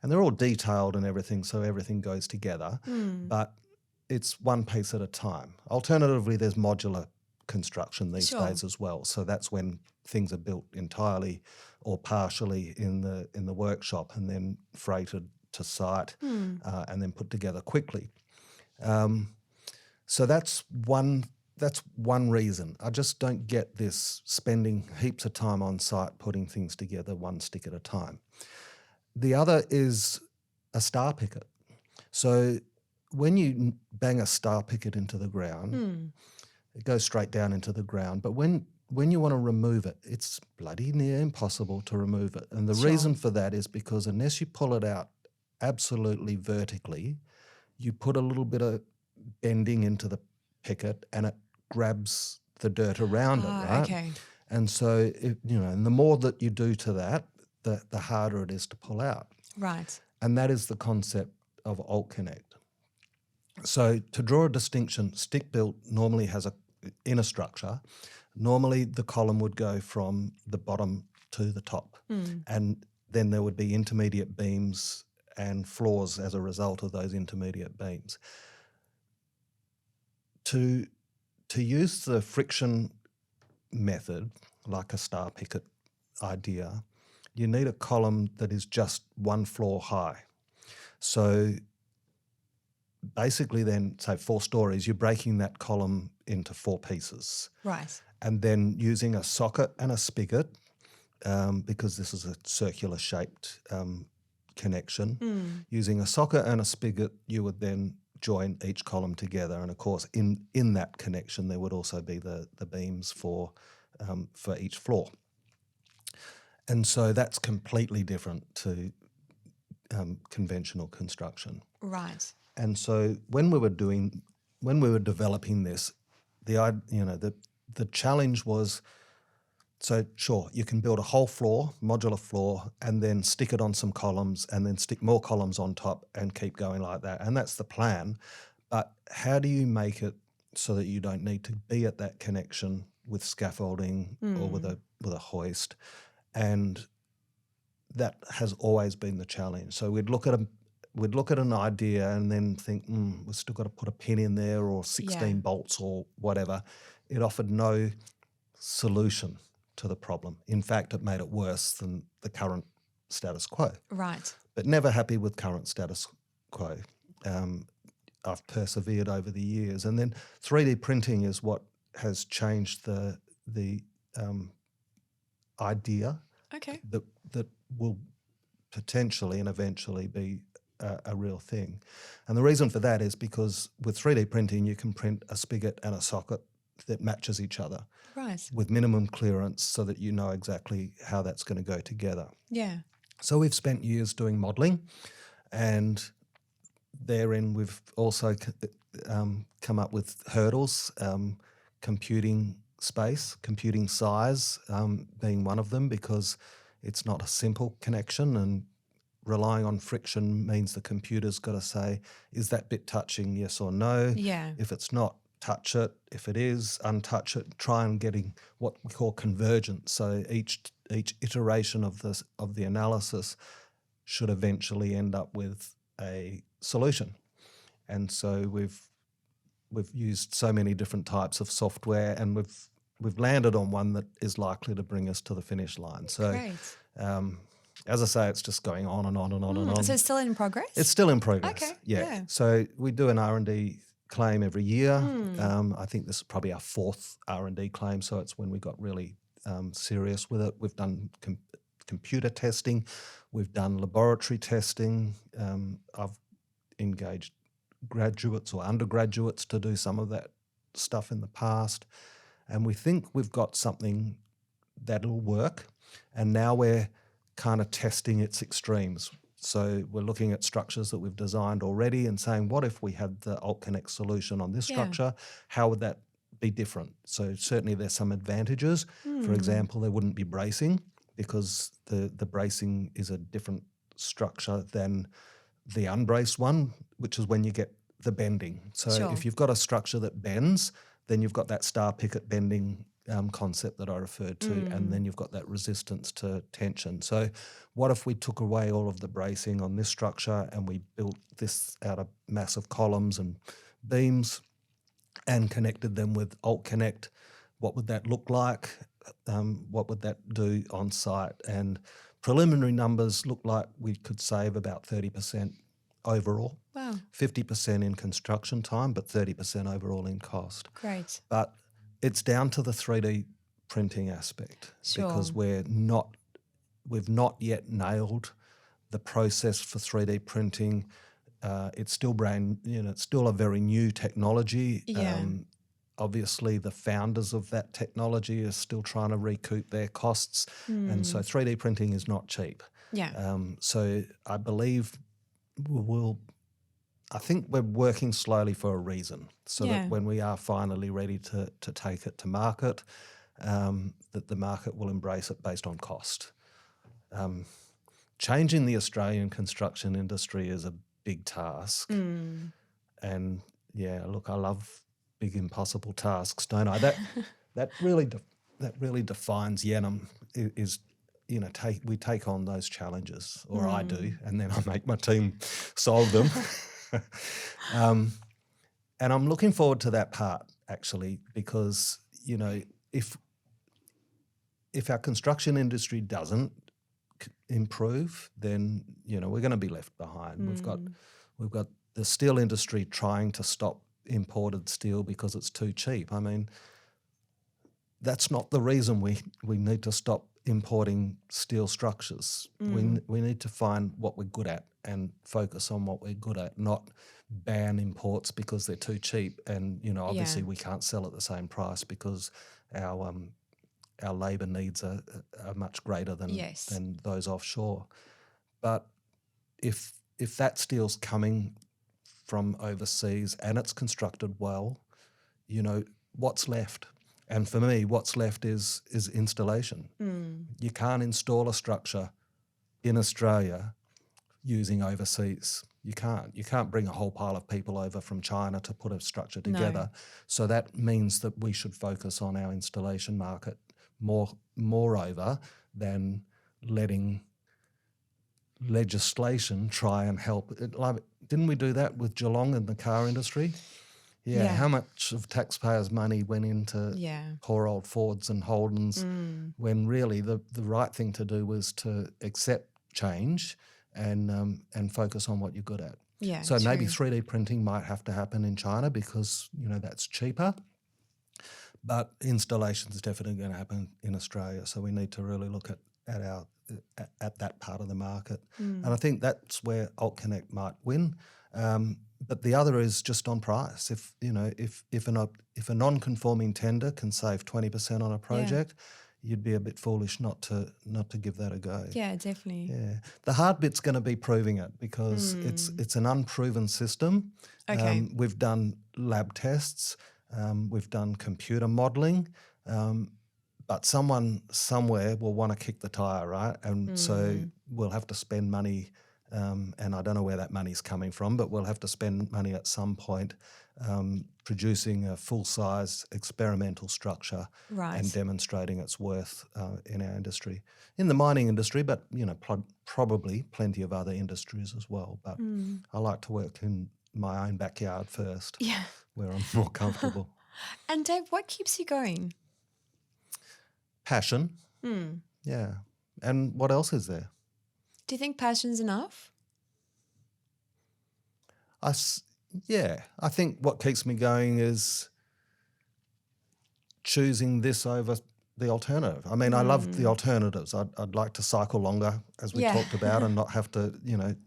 S1: and they're all detailed and everything. So everything goes together, but it's one piece at a time. Alternatively, there's modular construction these
S2: Sure.
S1: days as well. So that's when things are built entirely or partially in the workshop and then freighted to site and then put together quickly. So that's one reason. I just don't get this spending heaps of time on site putting things together one stick at a time. The other is a star picket. So when you bang a star picket into the ground, it goes straight down into the ground. But when you want to remove it, it's bloody near impossible to remove it. And the reason for that is because unless you pull it out absolutely vertically, you put a little bit of bending into the picket and it grabs the dirt around it, right?
S2: Okay.
S1: And so, and the more that you do to that, the harder it is to pull out.
S2: Right.
S1: And that is the concept of AltConnect. So to draw a distinction, stick-built normally has a inner structure. Normally the column would go from the bottom to the top. And then there would be intermediate beams and floors as a result of those intermediate beams. To use the friction method, like a star picket idea, you need a column that is just one floor high. So basically then, say 4 stories, you're breaking that column into 4 pieces.
S2: Right.
S1: And then using a socket and a spigot, because this is a circular shaped connection, using a socket and a spigot, you would then join each column together. And of course, in that connection, there would also be the beams for each floor. And so that's completely different to conventional construction.
S2: Right.
S1: And so when we were developing this, the challenge was, so sure, you can build a whole floor, modular floor, and then stick it on some columns and then stick more columns on top and keep going like that. And that's the plan. But how do you make it so that you don't need to be at that connection with scaffolding or with a hoist? And that has always been the challenge. So we'd look at an idea and then think, we've still got to put a pin in there or 16 bolts or whatever. It offered no solution to the problem. In fact, it made it worse than the current status quo.
S2: Right.
S1: But never happy with current status quo. I've persevered over the years. And then 3D printing is what has changed the idea that will potentially and eventually be a real thing. And the reason for that is because with 3D printing, you can print a spigot and a socket that matches each other with minimum clearance so that you know exactly how that's going to go together.
S2: Yeah.
S1: So we've spent years doing modelling, and therein we've also come up with hurdles, computing space, computing size being one of them, because it's not a simple connection, and relying on friction means the computer's got to say, is that bit touching, yes or no?
S2: Yeah.
S1: If it's not, touch it. If it is, untouch it. Try and getting what we call convergence. So each iteration of the analysis should eventually end up with a solution. And so we've used so many different types of software, and we've landed on one that is likely to bring us to the finish line. So, as I say, it's just going on and on and on and on.
S2: So it's still in progress?
S1: It's still in progress.
S2: Okay.
S1: Yeah. So we do an R&D claim every year. I think this is probably our 4th R&D claim, so it's when we got really serious with it. We've done computer testing. We've done laboratory testing. I've engaged graduates or undergraduates to do some of that stuff in the past. And we think we've got something that'll work. And now we're kind of testing its extremes. So we're looking at structures that we've designed already and saying, what if we had the AltConnect solution on this structure? How would that be different? So certainly there's some advantages. For example, there wouldn't be bracing, because the bracing is a different structure than the unbraced one, which is when you get the bending. So if you've got a structure that bends, then you've got that star picket bending concept that I referred to, and then you've got that resistance to tension. So what if we took away all of the bracing on this structure and we built this out of massive columns and beams and connected them with AltConnect what would that look like? What would that do on site? And preliminary numbers look like we could save about 30% overall.
S2: Wow.
S1: 50% in construction time, but 30% overall in cost.
S2: Great.
S1: But it's down to the 3D printing aspect because we've not yet nailed the process for 3D printing. It's still it's still a very new technology.
S2: Yeah.
S1: Obviously, the founders of that technology are still trying to recoup their costs, and so 3D printing is not cheap.
S2: Yeah.
S1: So I believe I think we're working slowly for a reason, so that when we are finally ready to take it to market, that the market will embrace it based on cost. Changing the Australian construction industry is a big task, and look, I love big impossible tasks, don't I? That really defines Yenem. We take on those challenges, or I do, and then I make my team solve them. And I'm looking forward to that part actually, because if our construction industry doesn't improve, then we're going to be left behind. We've got the steel industry trying to stop imported steel because it's too cheap. I mean, that's not the reason we need to stop importing steel structures. We need to find what we're good at and focus on what we're good at, not ban imports because they're too cheap. And obviously we can't sell at the same price because our labour needs are much greater than those offshore. But if that steel's coming from overseas and it's constructed well, what's left? And for me, what's left is installation. You can't install a structure in Australia using overseas. You can't. You can't bring a whole pile of people over from China to put a structure together. No. So that means that we should focus on our installation market moreover than letting legislation try and help. Didn't we do that with Geelong and the car industry? Yeah. How much of taxpayers' money went into poor old Fords and Holdens when really the right thing to do was to accept change and focus on what you're good at.
S2: Yeah,
S1: so maybe 3D printing might have to happen in China because that's cheaper, but installation is definitely going to happen in Australia. So we need to really look at that part of the market, and I think that's where AltConnect might win. But the other is just on price. If a non-conforming tender can save 20% on a project, you'd be a bit foolish not to give that a go.
S2: Yeah, definitely.
S1: Yeah, the hard bit's going to be proving it because it's an unproven system.
S2: Okay.
S1: We've done lab tests, we've done computer modelling, but someone somewhere will want to kick the tire, right? And so we'll have to spend money. And I don't know where that money's coming from, but we'll have to spend money at some point producing a full-size experimental structure and demonstrating its worth in our industry. In the mining industry, but, probably plenty of other industries as well. But I like to work in my own backyard first, where I'm more comfortable.
S2: And Dave, what keeps you going?
S1: Passion. Yeah. And what else is there?
S2: Do you think passion's enough?
S1: I think what keeps me going is choosing this over the alternative. I mean, I love the alternatives. I'd like to cycle longer, as we talked about, and not have to,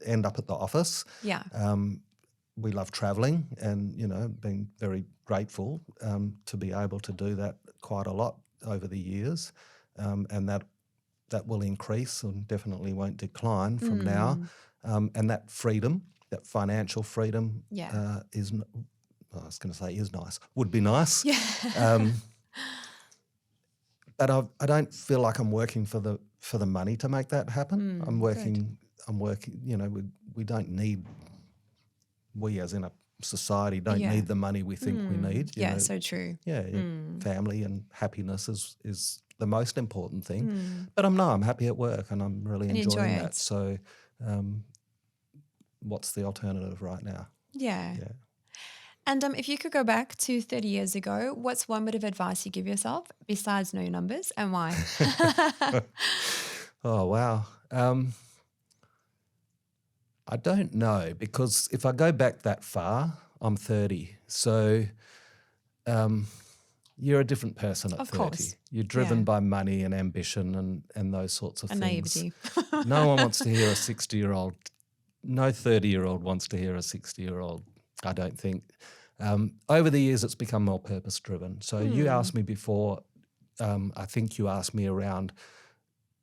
S1: end up at the office.
S2: Yeah.
S1: We love travelling and, been very grateful to be able to do that quite a lot over the years, and that will increase and definitely won't decline from now. And that freedom, that financial freedom is nice, would be nice.
S2: Yeah.
S1: But I don't feel like I'm working for the money to make that happen. I'm working, we don't need, we as in a society don't need the money we think we need.
S2: So true.
S1: Yeah, family and happiness is the most important thing. But I'm happy at work and I'm really enjoying that. So what's the alternative right now?
S2: Yeah. And if you could go back to 30 years ago, what's one bit of advice you give yourself besides know your numbers and why?
S1: Oh, wow. I don't know, because if I go back that far, I'm 30. So you're a different person at
S2: Of
S1: 30.
S2: course.
S1: You're driven
S2: Yeah.
S1: by money and ambition and those sorts of
S2: And
S1: things.
S2: naivety.
S1: No one wants to hear a 60-year-old. No 30-year-old wants to hear a 60-year-old, I don't think. Over the years, it's become more purpose-driven. So you asked me before, I think you asked me around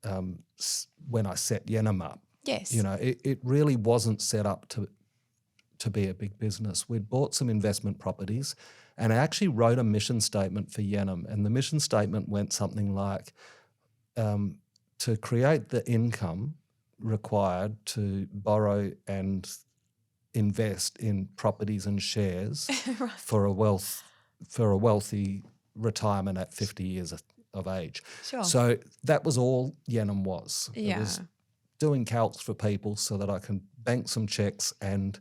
S1: when I set Yenem up.
S2: Yes.
S1: You know, it really wasn't set up to be a big business. We'd bought some investment properties, and I actually wrote a mission statement for Yenem, and the mission statement went something like, to create the income required to borrow and invest in properties and shares
S2: Right.
S1: for a wealthy retirement at 50 years of age.
S2: Sure.
S1: So that was all Yenem was.
S2: Yeah.
S1: It was doing calcs for people so that I can bank some checks and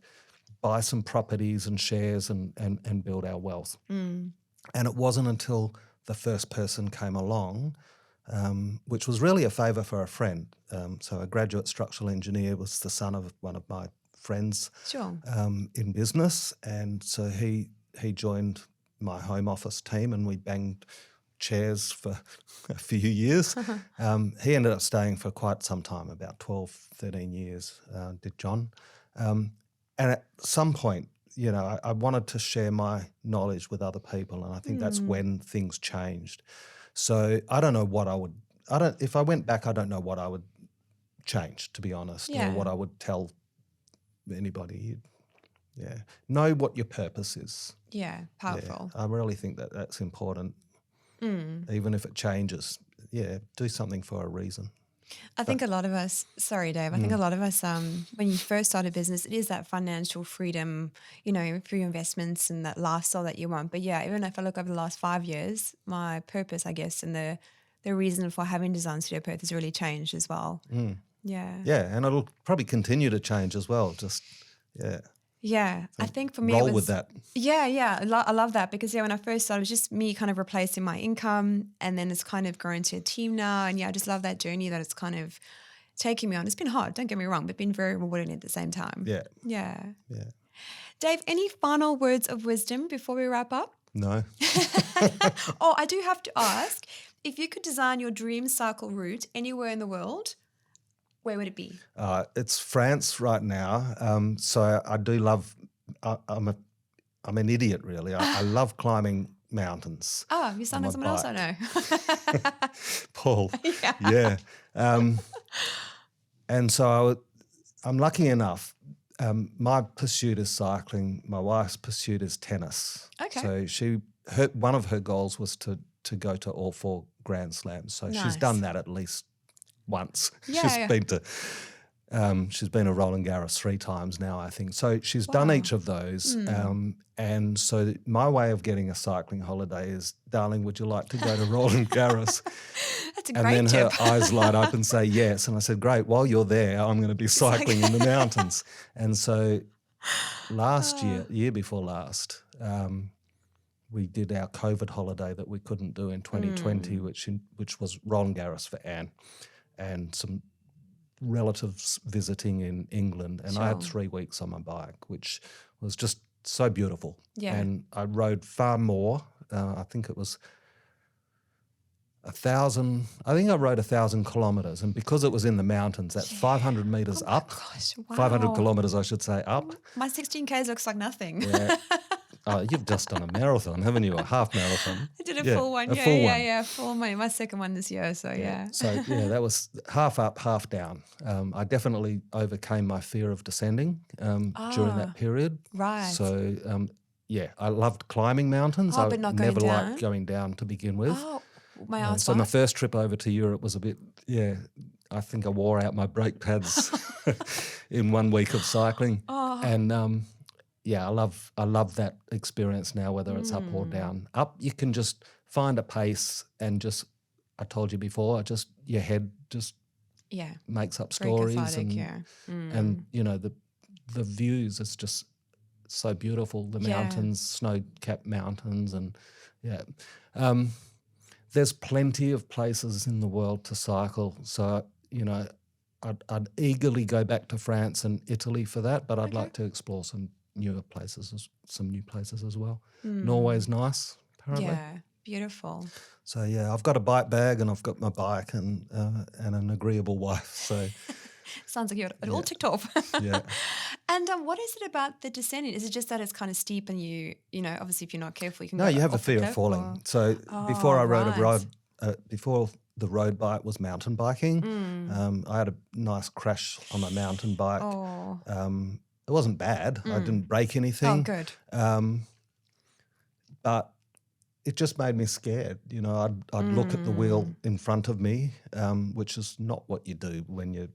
S1: buy some properties and shares and build our wealth. And it wasn't until the first person came along, which was really a favour for a friend. So a graduate structural engineer was the son of one of my friends
S2: Sure.
S1: in business, and so he joined my home office team, and we banged chairs for a few years. He ended up staying for quite some time, about 12, 13 years, did John. And at some point, you know, I wanted to share my knowledge with other people, and I think that's when things changed. So I don't know what if I went back, I don't know what I would change, to be honest, or what I would tell anybody. Yeah. Know what your purpose is.
S2: Yeah. Powerful.
S1: Yeah, I really think that that's important. Even if it changes, do something for a reason.
S2: I think a lot of us, sorry, Dave, I think a lot of us, when you first start a business, it is that financial freedom, you know, for your investments and that lifestyle that you want. But yeah, even if I look over the last 5 years, my purpose, I guess, and the reason for having Design Studio Perth has really changed as well. Yeah.
S1: Yeah, and it'll probably continue to change as well. Just,
S2: Yeah, I think for me
S1: roll
S2: it was
S1: with that.
S2: Yeah, I love that because when I first started, it was just me kind of replacing my income, and then it's kind of grown to a team now, and I just love that journey that it's kind of taking me on. It's been hard, don't get me wrong, but been very rewarding at the same time.
S1: Yeah.
S2: Dave, any final words of wisdom before we wrap up?
S1: No.
S2: Oh, I do have to ask, if you could design your dream cycle route anywhere in the world, where would it be?
S1: It's France right now. So I do love. I'm an idiot, really. I love climbing mountains.
S2: Oh, you sound like someone else I know.
S1: Paul. Yeah. And so I'm lucky enough. My pursuit is cycling. My wife's pursuit is tennis.
S2: Okay.
S1: So one of her goals was to go to all 4 Grand Slams. So
S2: Nice.
S1: she's done that at least once.
S2: Yeah,
S1: She's been to Roland Garros 3 times now, I think. So she's done each of those. And so my way of getting a cycling holiday is, darling, would you like to go to Roland Garros?
S2: That's a
S1: And
S2: great
S1: then
S2: tip.
S1: her eyes light up and say yes. And I said, great, while you're there, I'm going to be cycling in the mountains. And so year before last, we did our COVID holiday that we couldn't do in 2020, which was Roland Garros for Anne and some relatives visiting in England. And I had 3 weeks on my bike, which was just so beautiful.
S2: Yeah.
S1: And I rode far more. I think it was 1,000. I think I rode 1,000 kilometres. And because it was in the mountains, that's 500 metres up.
S2: Gosh, wow.
S1: 500 kilometres, I should say, up.
S2: My 16Ks looks like nothing.
S1: Yeah. Oh, you've just done a marathon, haven't you? A half marathon.
S2: I did a full one. Full one. My second one this year. So yeah.
S1: So that was half up, half down. I definitely overcame my fear of descending during that period.
S2: Right.
S1: So I loved climbing mountains.
S2: Oh,
S1: I
S2: but not going
S1: never
S2: down?
S1: liked going down to begin with.
S2: Oh, may I ask
S1: So my
S2: why?
S1: first trip over to Europe was a bit, I think I wore out my brake pads in 1 week of cycling.
S2: Oh.
S1: And I love that experience now, whether it's up or down. Up, you can just find a pace and just, I told you before, just your head just makes up
S2: Very
S1: stories.
S2: cathartic,
S1: And you know, the views is just so beautiful, the mountains, snow-capped mountains, and there's plenty of places in the world to cycle. So, I'd eagerly go back to France and Italy for that, but I'd like to explore some new places as well. Norway's nice, apparently.
S2: Yeah, beautiful.
S1: So I've got a bike bag and I've got my bike and an agreeable wife. So
S2: sounds like you're all ticked off.
S1: Yeah.
S2: And what is it about the descending? Is it just that it's kind of steep and you obviously if you're not careful, you can
S1: No, you have a fear of falling.
S2: Or...
S1: So before I rode a road, before the road bike was mountain biking, I had a nice crash on a mountain bike. It wasn't bad. I didn't break anything.
S2: Oh, good.
S1: But it just made me scared. I'd look at the wheel in front of me, which is not what you do when you're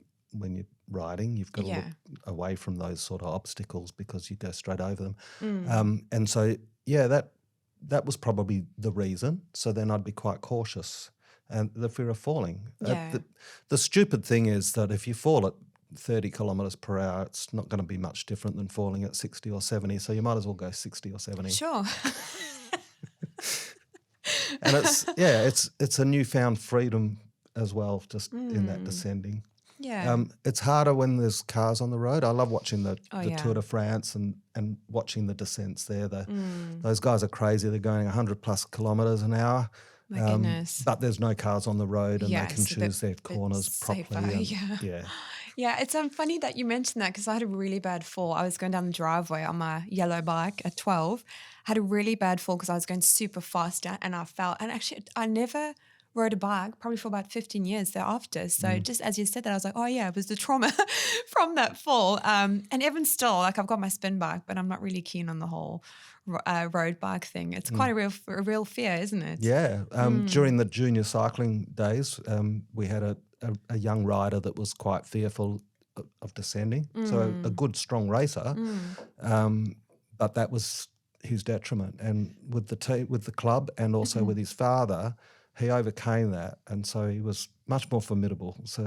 S1: riding. You've got to look away from those sort of obstacles because you go straight over them. And so, that was probably the reason. So then I'd be quite cautious and the fear of falling. The stupid thing is that if you fall at 30 kilometres per hour, it's not going to be much different than falling at 60 or 70. So you might as well go 60 or 70.
S2: Sure.
S1: And it's a newfound freedom as well, just in that descending.
S2: Yeah.
S1: It's harder when there's cars on the road. I love watching the Tour de France and watching the descents there. Those guys are crazy. They're going 100 plus kilometres an hour.
S2: My goodness.
S1: But there's no cars on the road and they can choose their corners properly.
S2: Yeah, it's funny that you mentioned that because I had a really bad fall. I was going down the driveway on my yellow bike at 12. Had a really bad fall because I was going super fast and I fell. And actually, I never rode a bike probably for about 15 years thereafter. So just as you said that, I was like, oh yeah, it was the trauma from that fall. And even still, like I've got my spin bike, but I'm not really keen on the whole road bike thing. It's quite a real fear, isn't it?
S1: Yeah. During the junior cycling days, we had a young rider that was quite fearful of descending. So a good, strong racer, but that was his detriment. And with the club and also with his father, he overcame that, and so he was much more formidable. So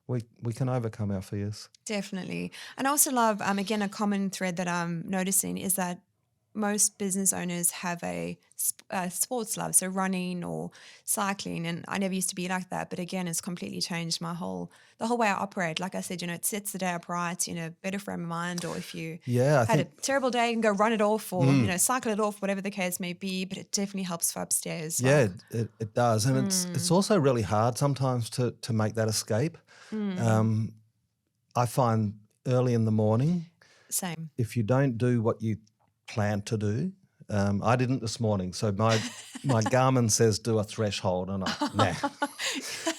S1: we can overcome our fears.
S2: Definitely. And I also love, again, a common thread that I'm noticing is that most business owners have a sports love, so running or cycling, and I never used to be like that, but again, it's completely changed the whole way I operate. Like I said, it sets the day up right, better frame of mind, or if you had a terrible day, you can go run it off or, cycle it off, whatever the case may be, but it definitely helps for upstairs.
S1: Yeah, it does. And it's also really hard sometimes to make that escape. I find early in the morning,
S2: same.
S1: If you don't do what you plan to do, I didn't this morning. So my Garmin says do a threshold, and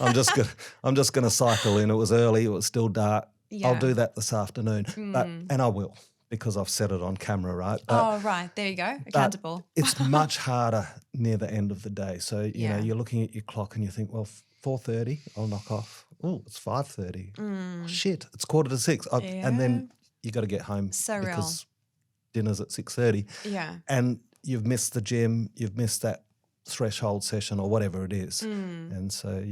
S1: I'm just gonna cycle in. It was early. It was still dark. Yeah. I'll do that this afternoon, and I will because I've set it on camera, right?
S2: But, right, there you go, accountable.
S1: It's much harder near the end of the day. So you're looking at your clock and you think, well, 4:30, I'll knock off. Oh, it's 5:30. Oh, shit, it's 5:45. And then you got to get home because dinner's at 6:30.
S2: Yeah.
S1: And you've missed the gym, you've missed that threshold session or whatever it is. And so,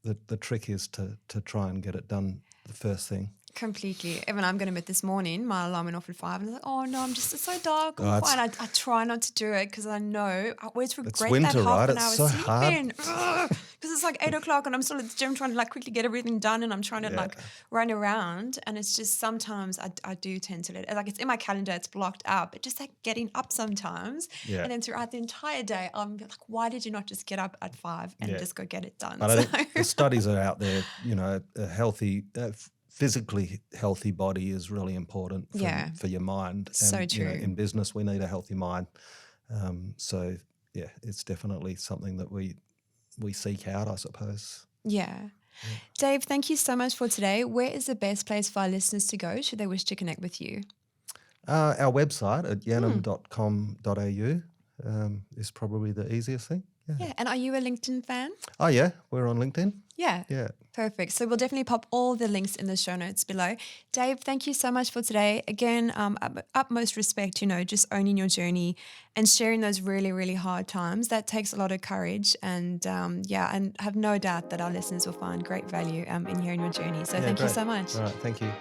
S1: the trick is to try and get it done the first thing.
S2: Completely. Even I'm going to admit this morning, my alarm went off at 5 and I was like, oh no, it's so dark. I'm fine. I try not to do it because I know I always regret
S1: it's winter,
S2: that half an
S1: right?
S2: hour
S1: It's so
S2: sleeping. Because it's like 8 o'clock and I'm still at the gym trying to quickly get everything done and I'm trying to run around, and it's just sometimes I do tend to it's in my calendar, it's blocked out, but just getting up sometimes and then throughout the entire day I'm like, why did you not just get up at 5 and just go get it done?
S1: But I think the studies are out there, a healthy physically healthy body is really important for your mind. And,
S2: so true.
S1: In business, we need a healthy mind. It's definitely something that we seek out, I suppose.
S2: Yeah. Dave, thank you so much for today. Where is the best place for our listeners to go should they wish to connect with you?
S1: Our website at yenem.com.au is probably the easiest thing.
S2: Yeah. And are you a LinkedIn fan?
S1: Oh, yeah. We're on LinkedIn.
S2: Yeah. Perfect. So we'll definitely pop all the links in the show notes below. Dave, thank you so much for today. Again, utmost respect, just owning your journey and sharing those really, really hard times. That takes a lot of courage. And and have no doubt that our listeners will find great value in hearing your journey. So thank you so much.
S1: All right. Thank you.